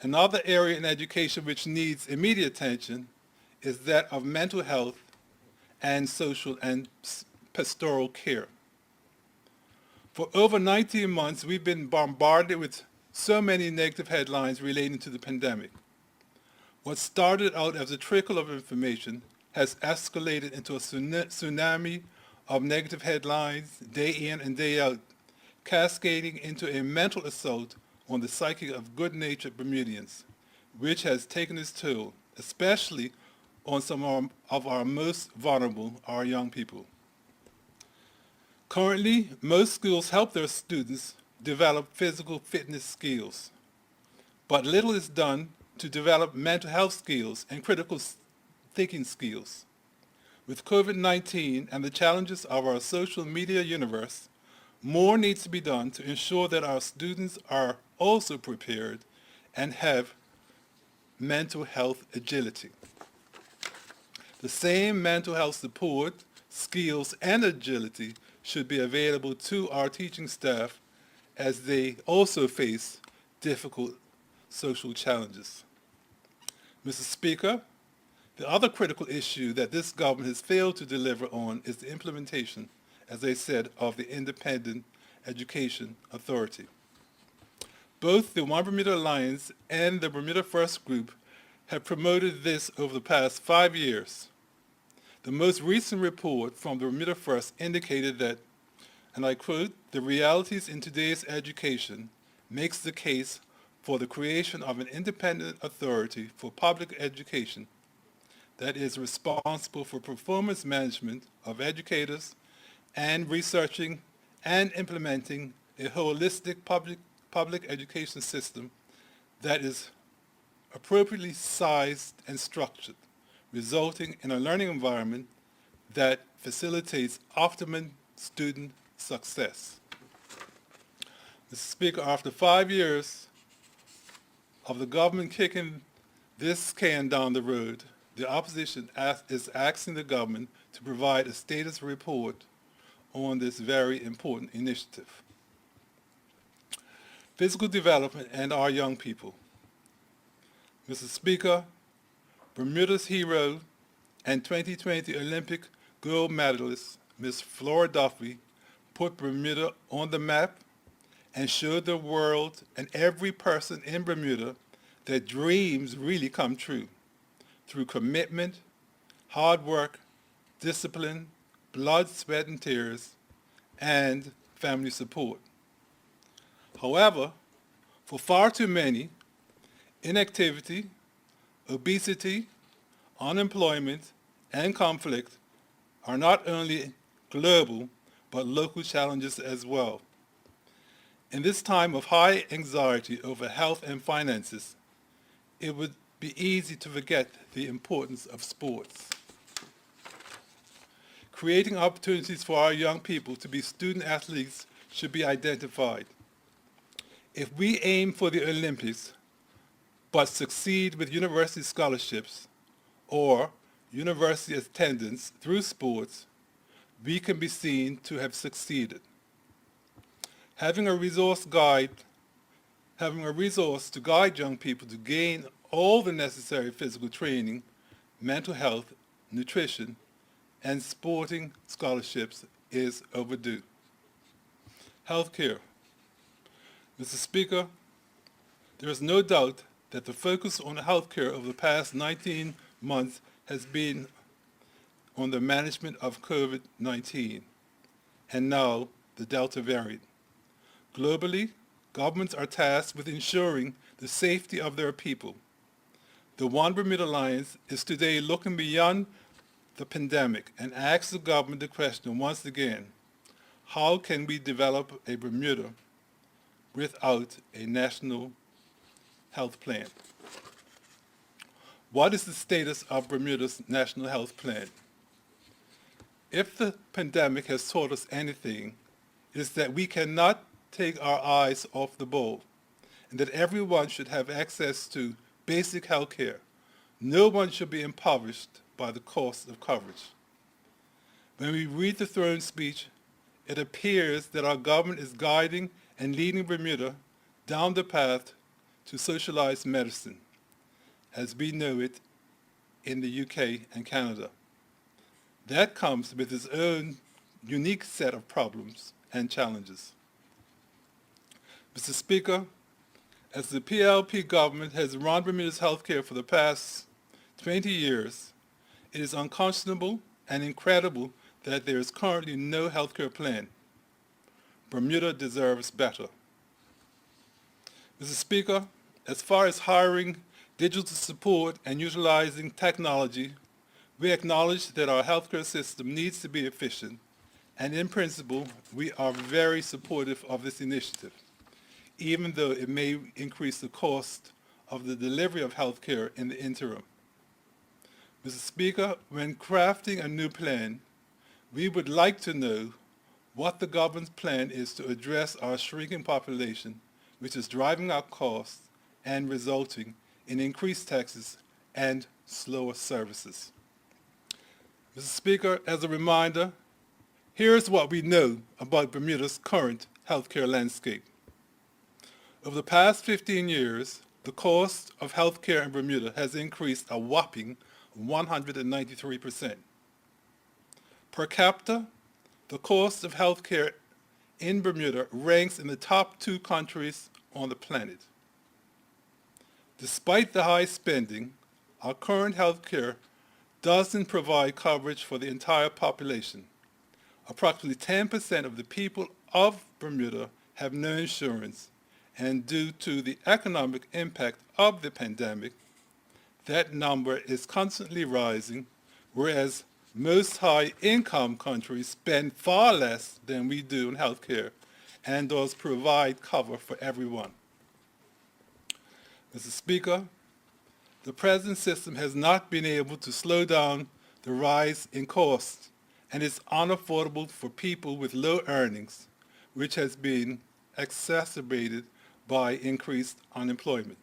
another area in education which needs immediate attention is that of mental health and social and pastoral care. For over 19 months, we've been bombarded with so many negative headlines relating to the pandemic. What started out as a trickle of information has escalated into a tsunami of negative headlines day in and day out, cascading into a mental assault on the psyche of good-natured Bermudians, which has taken its toll, especially on some of our most vulnerable, our young people. Currently, most schools help their students develop physical fitness skills, but little is done to develop mental health skills and critical thinking skills. With COVID-19 and the challenges of our social media universe, more needs to be done to ensure that our students are also prepared and have mental health agility. The same mental health support, skills, and agility should be available to our teaching staff as they also face difficult social challenges. Mr. Speaker, the other critical issue that this government has failed to deliver on is the implementation, as I said, of the Independent Education Authority. Both the One Bermuda Alliance and the Bermuda First Group have promoted this over the past 5 years. The most recent report from the Bermuda First indicated that, and I quote, "The realities in today's education makes the case for the creation of an independent authority for public education that is responsible for performance management of educators and researching and implementing a holistic public education system that is appropriately sized and structured, resulting in a learning environment that facilitates optimum student success." Mr. Speaker, after 5 years of the government kicking this can down the road, the opposition is asking the government to provide a status report on this very important initiative. Physical development and our young people. Mr. Speaker, Bermuda's hero and 2020 Olympic gold medalist, Ms. Flora Duffy, put Bermuda on the map and showed the world and every person in Bermuda that dreams really come true through commitment, hard work, discipline, blood, sweat, and tears, and family support. However, for far too many, inactivity, obesity, unemployment, and conflict are not only global, but local challenges as well. In this time of high anxiety over health and finances, it would be easy to forget the importance of sports. Creating opportunities for our young people to be student athletes should be identified. If we aim for the Olympics, but succeed with university scholarships or university attendance through sports, we can be seen to have succeeded. Having a resource to guide young people to gain all the necessary physical training, mental health, nutrition, and sporting scholarships is overdue. Healthcare. Mr. Speaker, there is no doubt that the focus on healthcare over the past 19 months has been on the management of COVID-19 and now the Delta variant. Globally, governments are tasked with ensuring the safety of their people. The One Bermuda Alliance is today looking beyond the pandemic and asks the government the question once again, how can we develop a Bermuda without a national health plan? What is the status of Bermuda's national health plan? If the pandemic has taught us anything, it is that we cannot take our eyes off the ball, and that everyone should have access to basic health care. No one should be impoverished by the cost of coverage. When we read the throne speech, it appears that our government is guiding and leading Bermuda down the path to socialized medicine, as we know it in the UK and Canada. That comes with its own unique set of problems and challenges. Mr. Speaker, as the PLP government has run Bermuda's healthcare for the past 20 years, it is unconscionable and incredible that there is currently no healthcare plan. Bermuda deserves better. Mr. Speaker, as far as hiring digital support and utilizing technology, we acknowledge that our healthcare system needs to be efficient, and in principle, we are very supportive of this initiative, even though it may increase the cost of the delivery of healthcare in the interim. Mr. Speaker, when crafting a new plan, we would like to know what the government's plan is to address our shrinking population, which is driving up costs and resulting in increased taxes and slower services. Mr. Speaker, as a reminder, here's what we know about Bermuda's current healthcare landscape. Over the past 15 years, the cost of healthcare in Bermuda has increased a whopping 193%. Per capita, the cost of healthcare in Bermuda ranks in the top 2 countries on the planet. Despite the high spending, our current healthcare doesn't provide coverage for the entire population. Approximately 10% of the people of Bermuda have no insurance, and due to the economic impact of the pandemic, that number is constantly rising, whereas most high-income countries spend far less than we do in healthcare and thus provide cover for everyone. Mr. Speaker, the present system has not been able to slow down the rise in costs and is unaffordable for people with low earnings, which has been exacerbated by increased unemployment.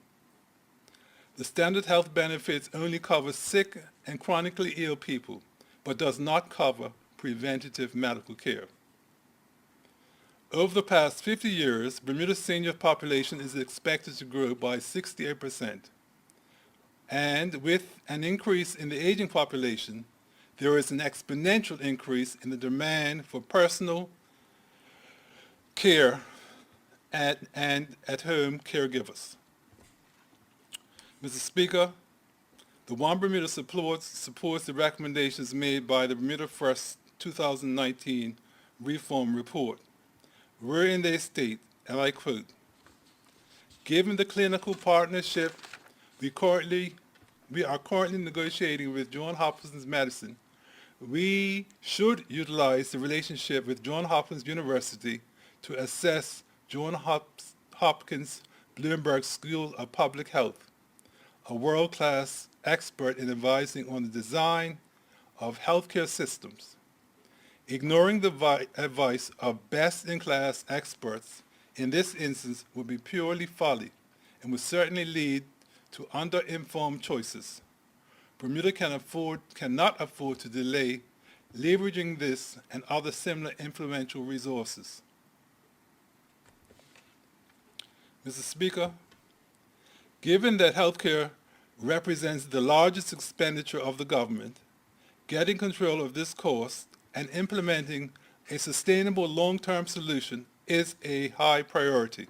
The standard health benefits only cover sick and chronically ill people, but does not cover preventative medical care. Over the past 50 years, Bermuda's senior population is expected to grow by 68%. And with an increase in the aging population, there is an exponential increase in the demand for personal care and at-home caregivers. Mr. Speaker, the One Bermuda supports the recommendations made by the Bermuda First 2019 Reform Report, wherein they state, and I quote, "Given the clinical partnership we are currently negotiating with Johns Hopkins Medicine, we should utilize the relationship with Johns Hopkins University to assess Johns Hopkins Bloomberg School of Public Health, a world-class expert in advising on the design of healthcare systems. Ignoring the advice of best-in-class experts in this instance would be purely folly and would certainly lead to under-informed choices. Bermuda cannot afford to delay leveraging this and other similar influential resources." Mr. Speaker, given that healthcare represents the largest expenditure of the government, getting control of this cost and implementing a sustainable long-term solution is a high priority.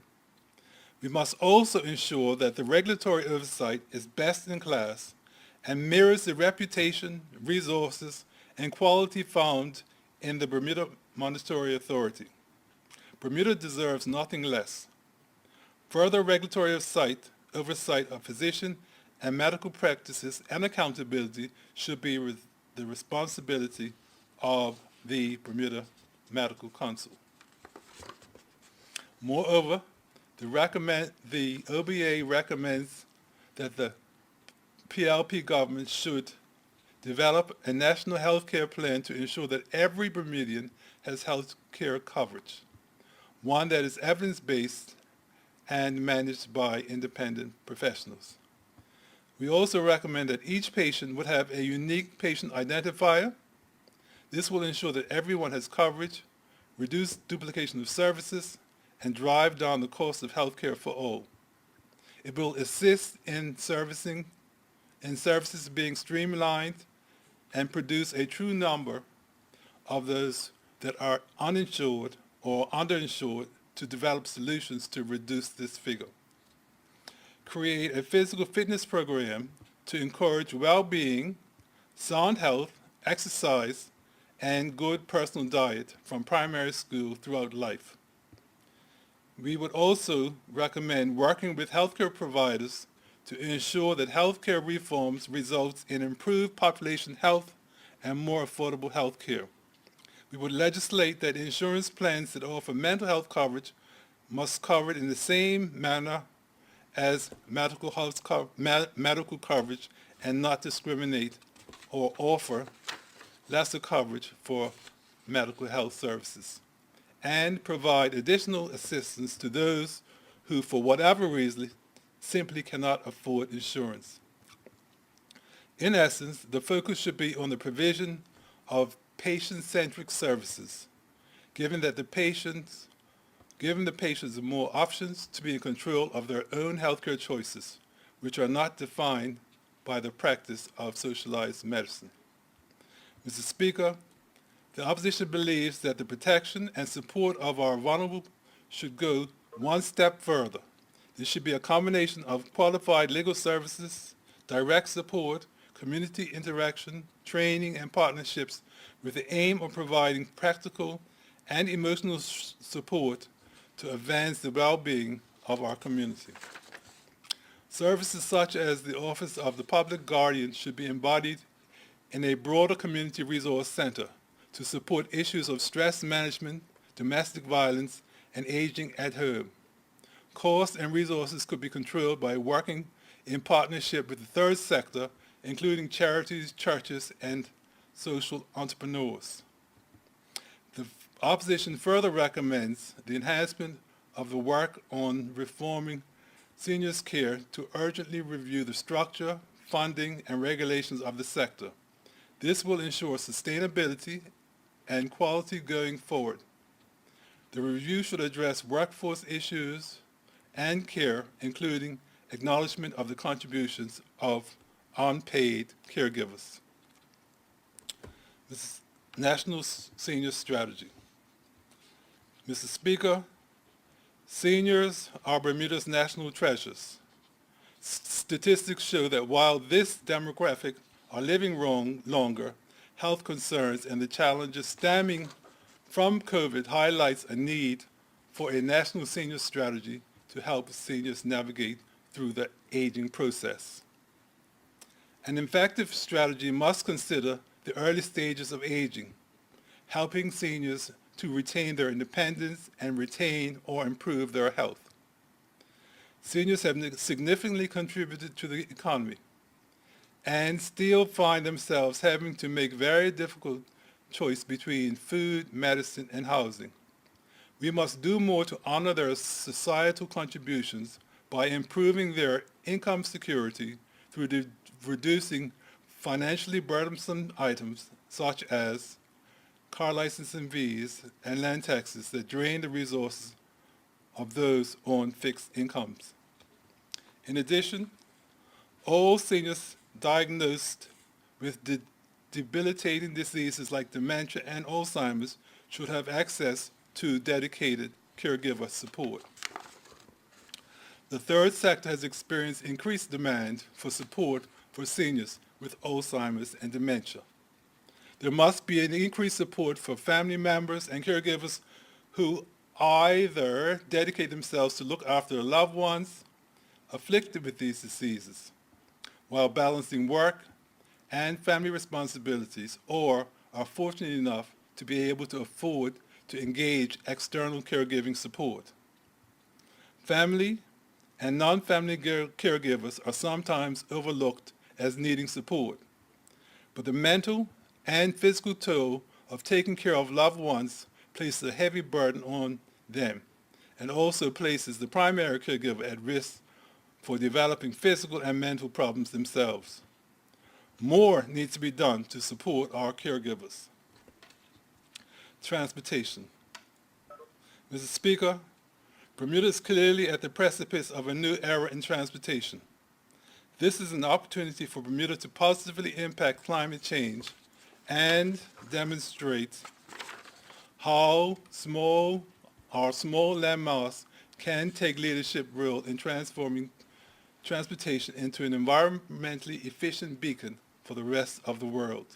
We must also ensure that the regulatory oversight is best in class and mirrors the reputation, resources, and quality found in the Bermuda Monetary Authority. Bermuda deserves nothing less. Further regulatory oversight of physician and medical practices and accountability should be the responsibility of the Bermuda Medical Council. Moreover, the OBA recommends that the PLP government should develop a national health care plan to ensure that every Bermudian has health care coverage, one that is evidence-based and managed by independent professionals. We also recommend that each patient would have a unique patient identifier. This will ensure that everyone has coverage, reduce duplication of services, and drive down the cost of health care for all. It will assist in services being streamlined and produce a true number of those that are uninsured or underinsured to develop solutions to reduce this figure. Create a physical fitness program to encourage well-being, sound health, exercise, and good personal diet from primary school throughout life. We would also recommend working with healthcare providers to ensure that healthcare reforms results in improved population health and more affordable health care. We would legislate that insurance plans that offer mental health coverage must cover it in the same manner as medical coverage and not discriminate or offer lesser coverage for medical health services, and provide additional assistance to those who, for whatever reason, simply cannot afford insurance. In essence, the focus should be on the provision of patient-centric services, giving the patients more options to be in control of their own healthcare choices, which are not defined by the practice of socialized medicine. Mr. Speaker, the opposition believes that the protection and support of our vulnerable should go one step further. There should be a combination of qualified legal services, direct support, community interaction, training, and partnerships with the aim of providing practical and emotional support to advance the well-being of our community. Services such as the Office of the Public Guardian should be embodied in a broader community resource center to support issues of stress management, domestic violence, and aging at home. Costs and resources could be controlled by working in partnership with the third sector, including charities, churches, and social entrepreneurs. The opposition further recommends the enhancement of the work on reforming seniors' care to urgently review the structure, funding, and regulations of the sector. This will ensure sustainability and quality going forward. The review should address workforce issues and care, including acknowledgement of the contributions of unpaid caregivers. This is National Senior Strategy. Mr. Speaker, seniors are Bermuda's national treasures. Statistics show that while this demographic are living longer, health concerns and the challenges stemming from COVID highlights a need for a national senior strategy to help seniors navigate through the aging process. An effective strategy must consider the early stages of aging, helping seniors to retain their independence and retain or improve their health. Seniors have significantly contributed to the economy and still find themselves having to make very difficult choice between food, medicine, and housing. We must do more to honor their societal contributions by improving their income security through reducing financially burdensome items such as car licensing fees and land taxes that drain the resources of those on fixed incomes. In addition, all seniors diagnosed with debilitating diseases like dementia and Alzheimer's should have access to dedicated caregiver support. The third sector has experienced increased demand for support for seniors with Alzheimer's and dementia. There must be an increased support for family members and caregivers who either dedicate themselves to look after their loved ones afflicted with these diseases, while balancing work and family responsibilities, or are fortunate enough to be able to afford to engage external caregiving support. Family and non-family caregivers are sometimes overlooked as needing support. but the mental and physical toll of taking care of loved ones places a heavy burden on them and also places the primary caregiver at risk for developing physical and mental problems themselves. More needs to be done to support our caregivers. Transportation. Mr. Speaker, Bermuda is clearly at the precipice of a new era in transportation. This is an opportunity for Bermuda to positively impact climate change and demonstrate how our small landmass can take leadership role in transforming transportation into an environmentally efficient beacon for the rest of the world.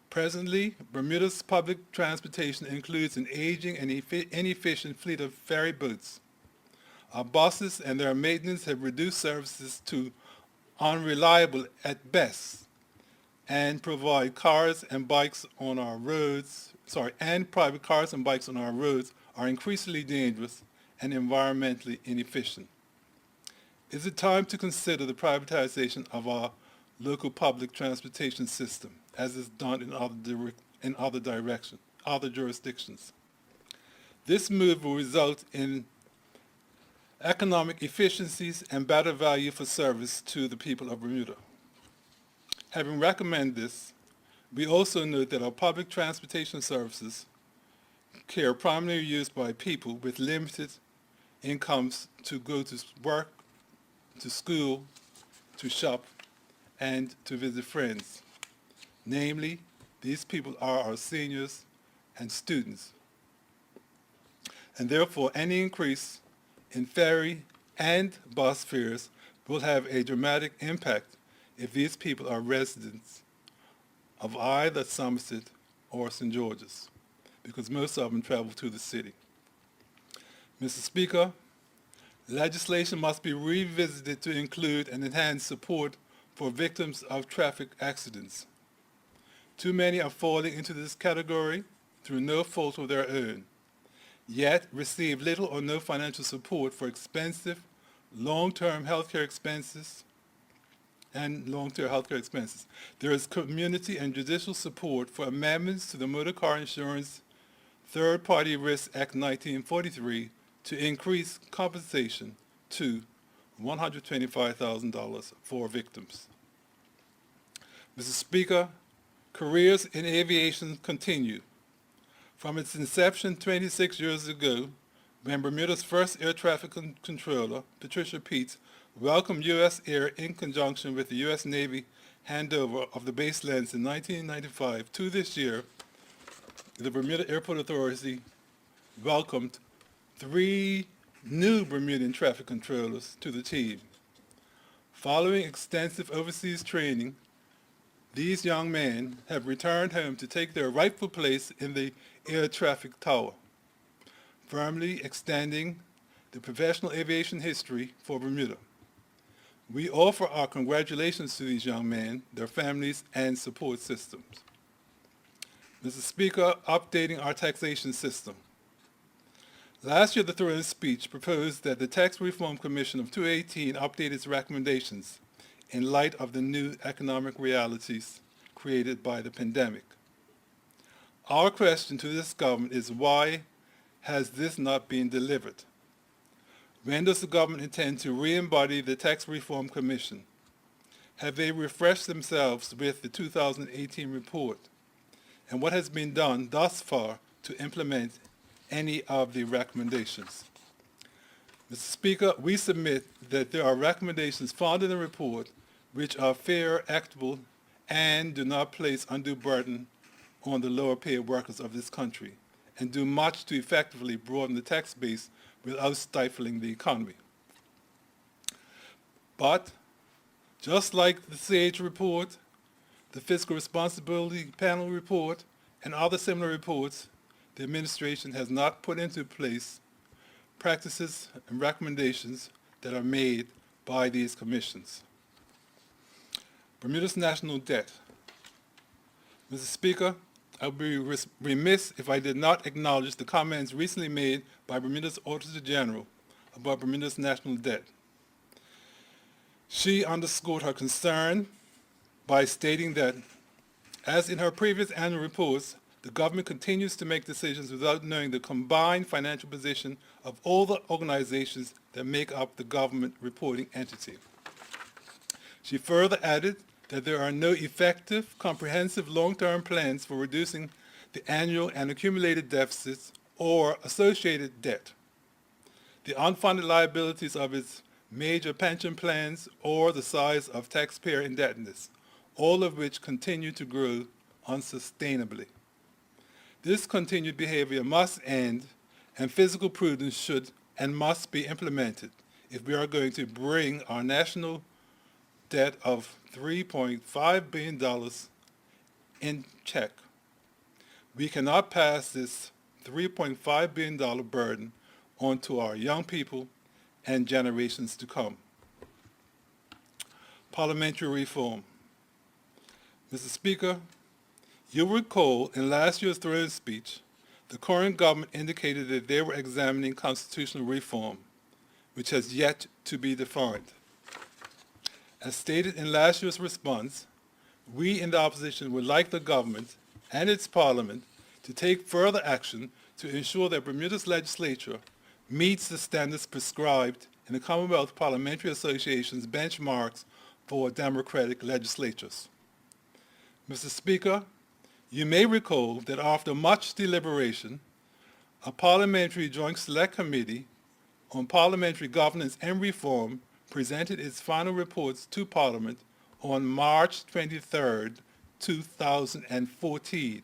Presently, Bermuda's public transportation includes an aging and inefficient fleet of ferry boats. Our buses and their maintenance have reduced services to unreliable at best and private cars and bikes on our roads are increasingly dangerous and environmentally inefficient. Is it time to consider the privatization of our local public transportation system, as is done in other jurisdictions? This move will result in economic efficiencies and better value for service to the people of Bermuda. Having recommended this, we also note that our public transportation services are primarily used by people with limited incomes to go to work, to school, to shop, and to visit friends. Namely, these people are our seniors and students. And therefore, any increase in ferry and bus fares will have a dramatic impact if these people are residents of either Somerset or St. George's, because most of them travel to the city. Mr. Speaker, legislation must be revisited to include and enhance support for victims of traffic accidents. Too many are falling into this category through no fault of their own, yet receive little or no financial support for expensive long-term healthcare expenses. There is community and judicial support for amendments to the Motor Car Insurance Third-Party Risk Act 1943 to increase compensation to $125,000 for victims. Mr. Speaker, careers in aviation continue. From its inception 26 years ago, when Bermuda's first air traffic controller, Patricia Peets, welcomed U.S. Air in conjunction with the U.S. Navy handover of the base lands in 1995 to this year, the Bermuda Airport Authority welcomed 3 new Bermudian traffic controllers to the team. Following extensive overseas training, these young men have returned home to take their rightful place in the air traffic tower, firmly extending the professional aviation history for Bermuda. We offer our congratulations to these young men, their families, and support systems. Mr. Speaker, updating our taxation system. Last year, the throne speech proposed that the Tax Reform Commission of 2018 update its recommendations in light of the new economic realities created by the pandemic. Our question to this government is, why has this not been delivered? When does the government intend to re-embody the Tax Reform Commission? Have they refreshed themselves with the 2018 report? And what has been done thus far to implement any of the recommendations? Mr. Speaker, we submit that there are recommendations found in the report which are fair, equitable, and do not place undue burden on the lower paid workers of this country, and do much to effectively broaden the tax base without stifling the economy. But, just like the SAGE report, the Fiscal Responsibility Panel report, and other similar reports, the administration has not put into place practices and recommendations that are made by these commissions. Bermuda's national debt. Mr. Speaker, I would be remiss if I did not acknowledge the comments recently made by Bermuda's Auditor General about Bermuda's national debt. She underscored her concern by stating that, as in her previous annual reports, the government continues to make decisions without knowing the combined financial position of all the organizations that make up the government reporting entity. She further added that there are no effective, comprehensive long-term plans for reducing the annual and accumulated deficits or associated debt, the unfunded liabilities of its major pension plans, or the size of taxpayer indebtedness, all of which continue to grow unsustainably. This continued behavior must end, and fiscal prudence should and must be implemented if we are going to bring our national debt of $3.5 billion in check. We cannot pass this $3.5 billion burden on to our young people and generations to come. Parliamentary reform. Mr. Speaker, you'll recall in last year's throne speech, the current government indicated that they were examining constitutional reform, which has yet to be defined. As stated in last year's response, we in the opposition would like the government and its parliament to take further action to ensure that Bermuda's legislature meets the standards prescribed in the Commonwealth Parliamentary Association's benchmarks for democratic legislatures. Mr. Speaker, you may recall that after much deliberation, a Parliamentary Joint Select Committee on Parliamentary Governance and Reform presented its final reports to Parliament on March 23, 2014,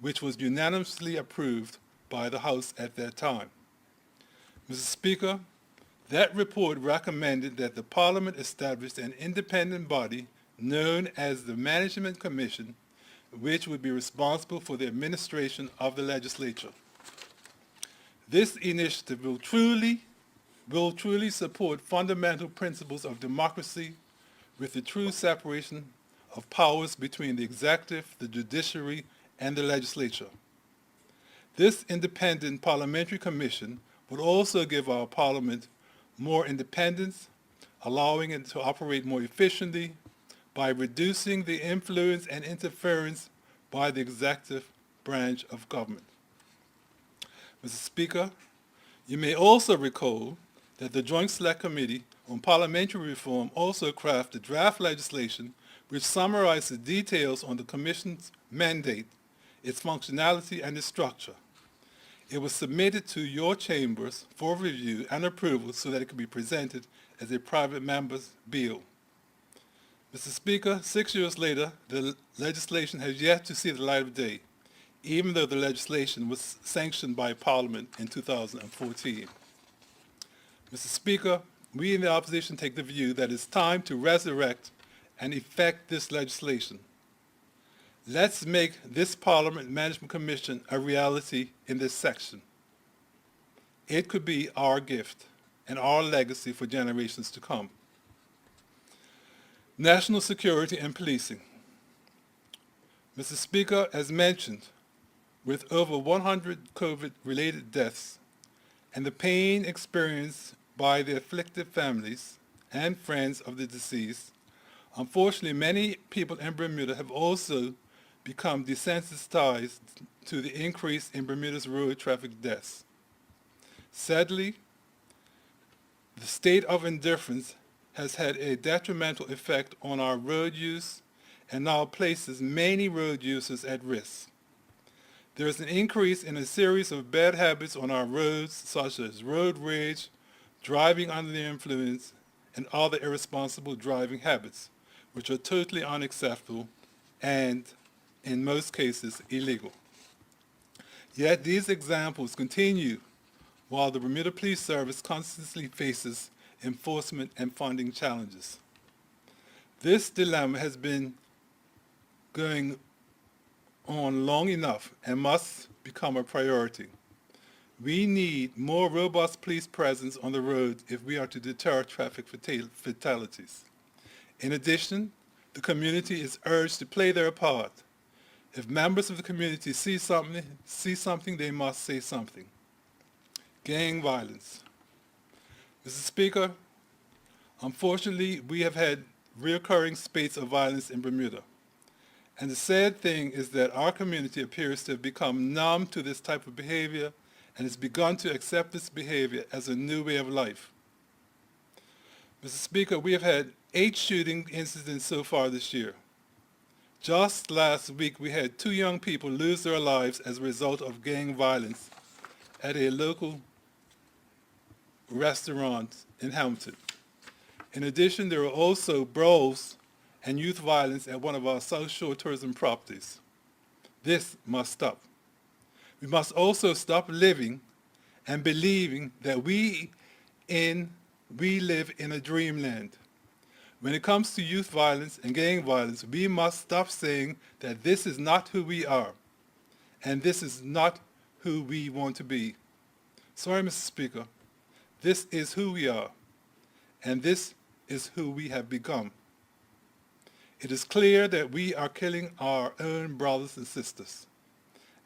which was unanimously approved by the House at that time. Mr. Speaker, that report recommended that the Parliament establish an independent body known as the Management Commission, which would be responsible for the administration of the legislature. This initiative will truly support fundamental principles of democracy with the true separation of powers between the executive, the judiciary, and the legislature. This independent parliamentary commission would also give our parliament more independence, allowing it to operate more efficiently by reducing the influence and interference by the executive branch of government. Mr. Speaker, you may also recall that the Joint Select Committee on Parliamentary Reform also crafted draft legislation which summarized the details on the Commission's mandate, its functionality, and its structure. It was submitted to your chambers for review and approval so that it could be presented as a private member's bill. Mr. Speaker, 6 years later, the legislation has yet to see the light of day, even though the legislation was sanctioned by Parliament in 2014. Mr. Speaker, we in the opposition take the view that it's time to resurrect and effect this legislation. Let's make this Parliament Management Commission a reality in this section. It could be our gift and our legacy for generations to come. National security and policing. Mr. Speaker, as mentioned, with over 100 COVID-related deaths and the pain experienced by the afflicted families and friends of the deceased, unfortunately, many people in Bermuda have also become desensitized to the increase in Bermuda's road traffic deaths. Sadly, the state of indifference has had a detrimental effect on our road use and now places many road users at risk. There is an increase in a series of bad habits on our roads, such as road rage, driving under the influence, and other irresponsible driving habits, which are totally unacceptable and, in most cases, illegal. Yet these examples continue while the Bermuda Police Service constantly faces enforcement and funding challenges. This dilemma has been going on long enough and must become a priority. We need more robust police presence on the road if we are to deter traffic fatalities. In addition, the community is urged to play their part. If members of the community see something, they must say something. Gang violence. Mr. Speaker, unfortunately, we have had recurring spates of violence in Bermuda. And the sad thing is that our community appears to have become numb to this type of behavior and has begun to accept this behavior as a new way of life. Mr. Speaker, we have had 8 shooting incidents so far this year. Just last week, we had 2 young people lose their lives as a result of gang violence at a local restaurant in Hamilton. In addition, there were also brawls and youth violence at one of our South Shore tourism properties. This must stop. We must also stop living and believing that we live in a dreamland. When it comes to youth violence and gang violence, we must stop saying that this is not who we are, and this is not who we want to be. Sorry, Mr. Speaker, this is who we are, and this is who we have become. It is clear that we are killing our own brothers and sisters,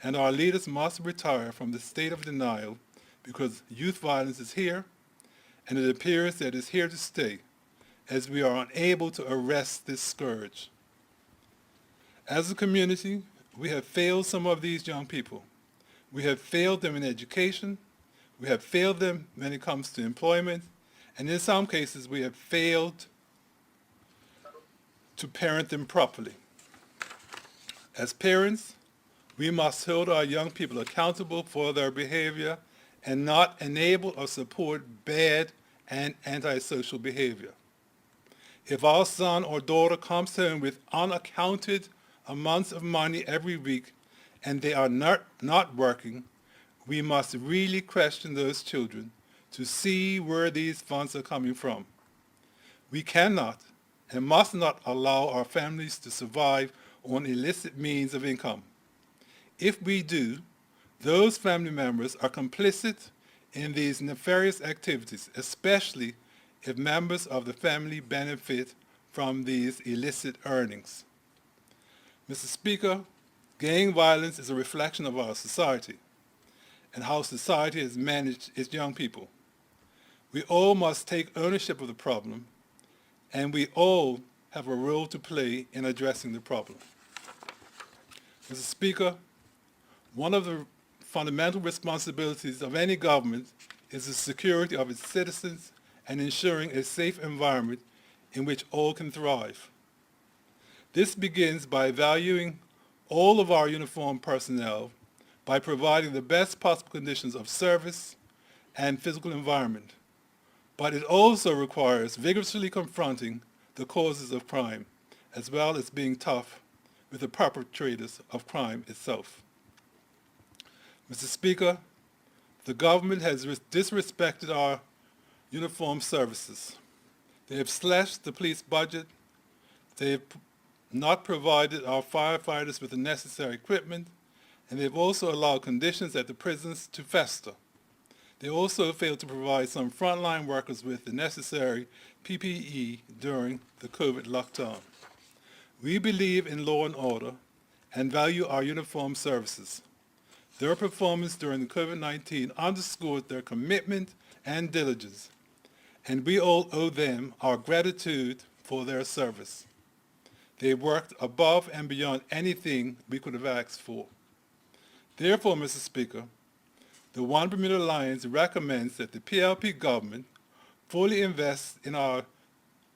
and our leaders must retire from the state of denial because youth violence is here, and it appears that it is here to stay, as we are unable to arrest this scourge. As a community, we have failed some of these young people. We have failed them in education, we have failed them when it comes to employment, and in some cases we have failed to parent them properly. As parents, we must hold our young people accountable for their behavior and not enable or support bad and antisocial behavior. If our son or daughter comes home with unaccounted amounts of money every week and they are not working, we must really question those children to see where these funds are coming from. We cannot and must not allow our families to survive on illicit means of income. If we do, those family members are complicit in these nefarious activities, especially if members of the family benefit from these illicit earnings. Mr. Speaker, gang violence is a reflection of our society and how society has managed its young people. We all must take ownership of the problem, and we all have a role to play in addressing the problem. Mr. Speaker, one of the fundamental responsibilities of any government is the security of its citizens and ensuring a safe environment in which all can thrive. This begins by valuing all of our uniformed personnel by providing the best possible conditions of service and physical environment. But it also requires vigorously confronting the causes of crime, as well as being tough with the perpetrators of crime itself. Mr. Speaker, the government has disrespected our uniformed services. They have slashed the police budget. They have not provided our firefighters with the necessary equipment, and they've also allowed conditions at the prisons to fester. They also failed to provide some frontline workers with the necessary PPE during the COVID lockdown. We believe in law and order and value our uniformed services. Their performance during the COVID-19 underscored their commitment and diligence, and we all owe them our gratitude for their service. They worked above and beyond anything we could have asked for. Therefore, Mr. Speaker, the One Bermuda Alliance recommends that the PLP government fully invest in our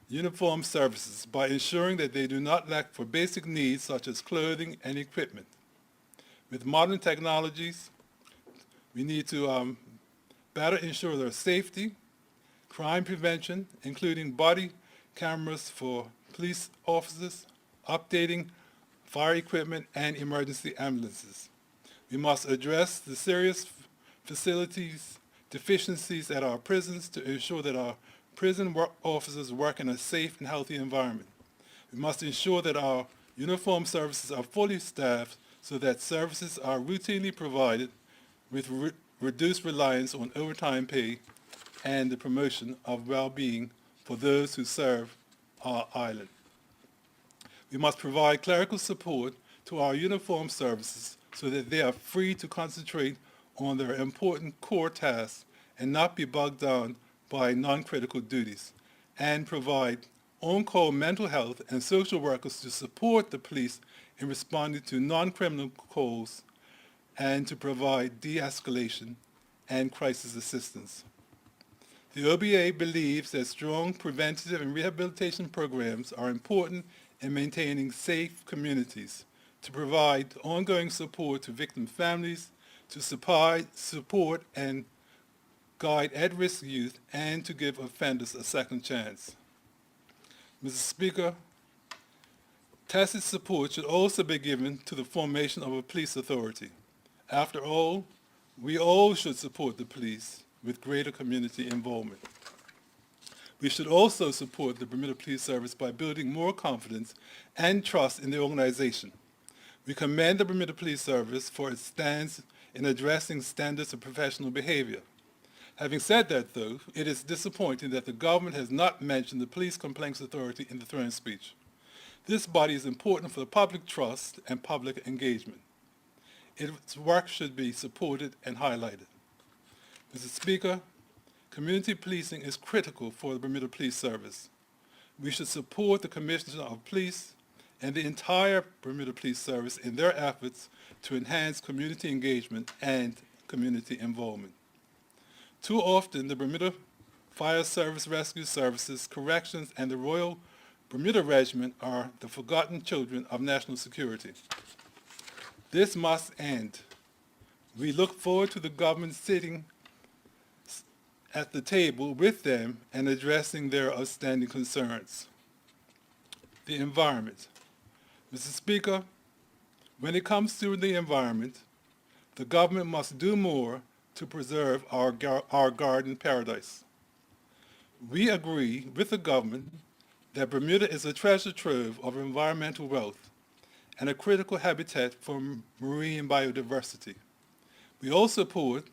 uniformed services by ensuring that they do not lack for basic needs such as clothing and equipment. With modern technologies, we need to better ensure their safety, crime prevention, including body cameras for police officers, updating fire equipment, and emergency ambulances. We must address the serious facilities deficiencies at our prisons to ensure that our prison officers work in a safe and healthy environment. We must ensure that our uniformed services are fully staffed so that services are routinely provided with reduced reliance on overtime pay and the promotion of well-being for those who serve our island. We must provide clerical support to our uniformed services so that they are free to concentrate on their important core tasks and not be bogged down by non-critical duties, and provide on-call mental health and social workers to support the police in responding to non-criminal calls and to provide de-escalation and crisis assistance. The OBA believes that strong preventative and rehabilitation programs are important in maintaining safe communities, to provide ongoing support to victim families, to support and guide at-risk youth, and to give offenders a second chance. Mr. Speaker, tacit support should also be given to the formation of a police authority. After all, we all should support the police with greater community involvement. We should also support the Bermuda Police Service by building more confidence and trust in the organization. We commend the Bermuda Police Service for its stance in addressing standards of professional behavior. Having said that, though, it is disappointing that the government has not mentioned the Police Complaints Authority in the throne speech. This body is important for the public trust and public engagement. Its work should be supported and highlighted. Mr. Speaker, community policing is critical for the Bermuda Police Service. We should support the Commissioner of Police and the entire Bermuda Police Service in their efforts to enhance community engagement and community involvement. Too often, the Bermuda Fire Service, Rescue Services, Corrections, and the Royal Bermuda Regiment are the forgotten children of national security. This must end. We look forward to the government sitting at the table with them and addressing their outstanding concerns. The environment. Mr. Speaker, when it comes to the environment, the government must do more to preserve our garden paradise. We agree with the government that Bermuda is a treasure trove of environmental wealth and a critical habitat for marine biodiversity. We also support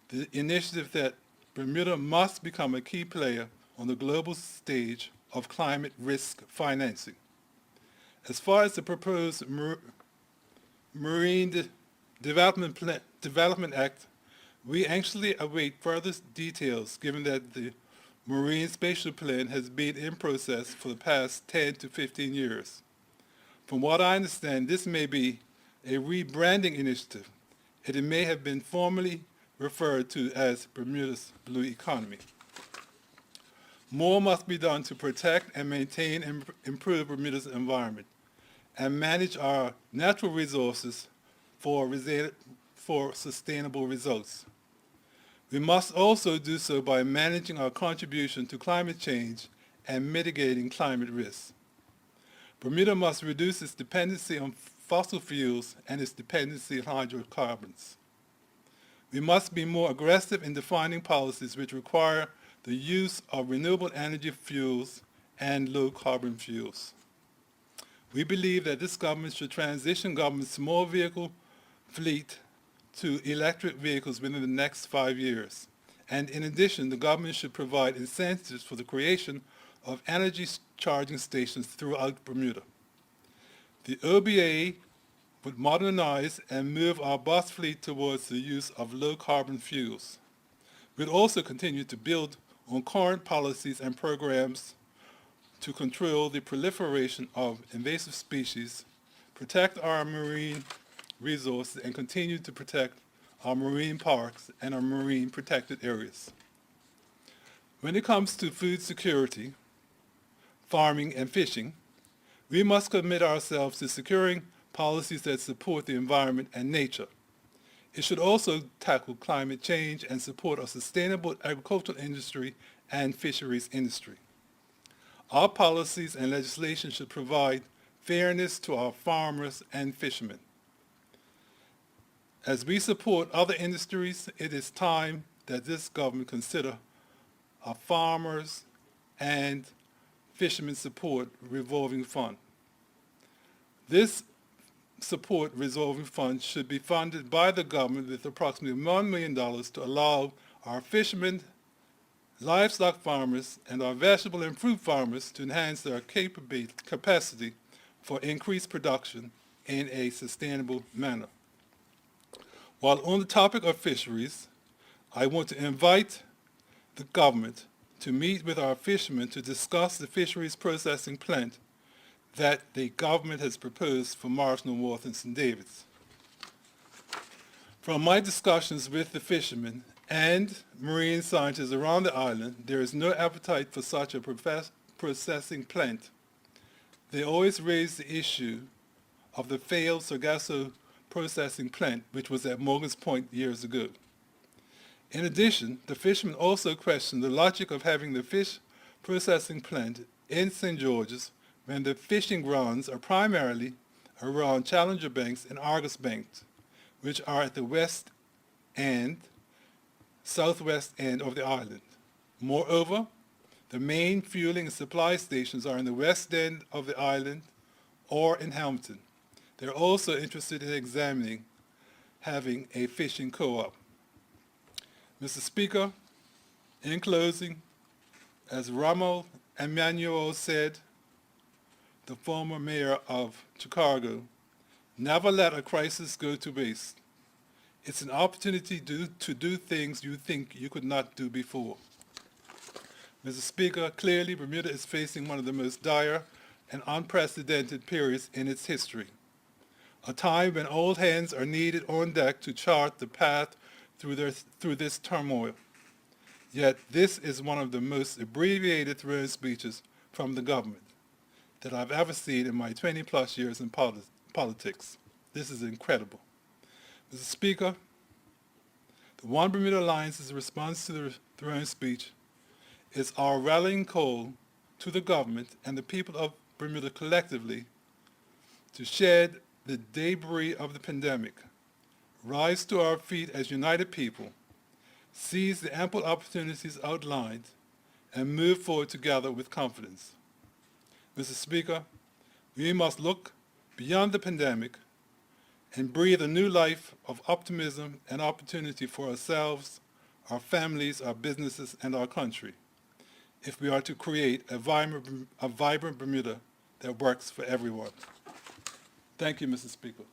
the initiative that Bermuda must become a key player on the global stage of climate risk financing. As far as the proposed Marine Development Act, we anxiously await further details given that the Marine Spatial Plan has been in process for the past 10 to 15 years. From what I understand, this may be a rebranding initiative, and it may have been formally referred to as Bermuda's Blue Economy. More must be done to protect and maintain and improve Bermuda's environment and manage our natural resources for sustainable results. We must also do so by managing our contribution to climate change and mitigating climate risks. Bermuda must reduce its dependency on fossil fuels and its dependency on hydrocarbons. We must be more aggressive in defining policies which require the use of renewable energy fuels and low-carbon fuels. We believe that this government should transition government's small vehicle fleet to electric vehicles within the next 5 years. And in addition, the government should provide incentives for the creation of energy charging stations throughout Bermuda. The OBA would modernize and move our bus fleet towards the use of low-carbon fuels. We'd also continue to build on current policies and programs to control the proliferation of invasive species, protect our marine resources, and continue to protect our marine parks and our marine protected areas. When it comes to food security, farming, and fishing, we must commit ourselves to securing policies that support the environment and nature. It should also tackle climate change and support a sustainable agricultural industry and fisheries industry. Our policies and legislation should provide fairness to our farmers and fishermen. As we support other industries, it is time that this government consider a farmers and fishermen support revolving fund. This support revolving fund should be funded by the government with approximately $1 million to allow our fishermen, livestock farmers, and our vegetable and fruit farmers to enhance their capacity for increased production in a sustainable manner. While on the topic of fisheries, I want to invite the government to meet with our fishermen to discuss the fisheries processing plant that the government has proposed for Marginal Wharf and St. David's. From my discussions with the fishermen and marine scientists around the island, there is no appetite for such a processing plant. They always raise the issue of the failed Sargasso processing plant, which was at Morgan's Point years ago. In addition, the fishermen also question the logic of having the fish processing plant in St. George's when the fishing grounds are primarily around Challenger Banks and Argus Banks, which are at the west and southwest end of the island. Moreover, the main fueling and supply stations are in the west end of the island or in Hamilton. They're also interested in examining having a fishing co-op. Mr. Speaker, in closing, as Raul Emanuel said, the former mayor of Chicago, never let a crisis go to waste. It's an opportunity to do things you think you could not do before. Mr. Speaker, clearly Bermuda is facing one of the most dire and unprecedented periods in its history, a time when all hands are needed on deck to chart the path through this turmoil. Yet this is one of the most abbreviated throne speeches from the government that I've ever seen in my 20-plus years in politics. This is incredible. Mr. Speaker, the One Bermuda Alliance's response to the throne speech is our rallying call to the government and the people of Bermuda collectively to shed the debris of the pandemic, rise to our feet as united people, seize the ample opportunities outlined, and move forward together with confidence. Mr. Speaker, we must look beyond the pandemic and breathe a new life of optimism and opportunity for ourselves, our families, our businesses, and our country, if we are to create a vibrant Bermuda that works for everyone. Thank you, Mr. Speaker.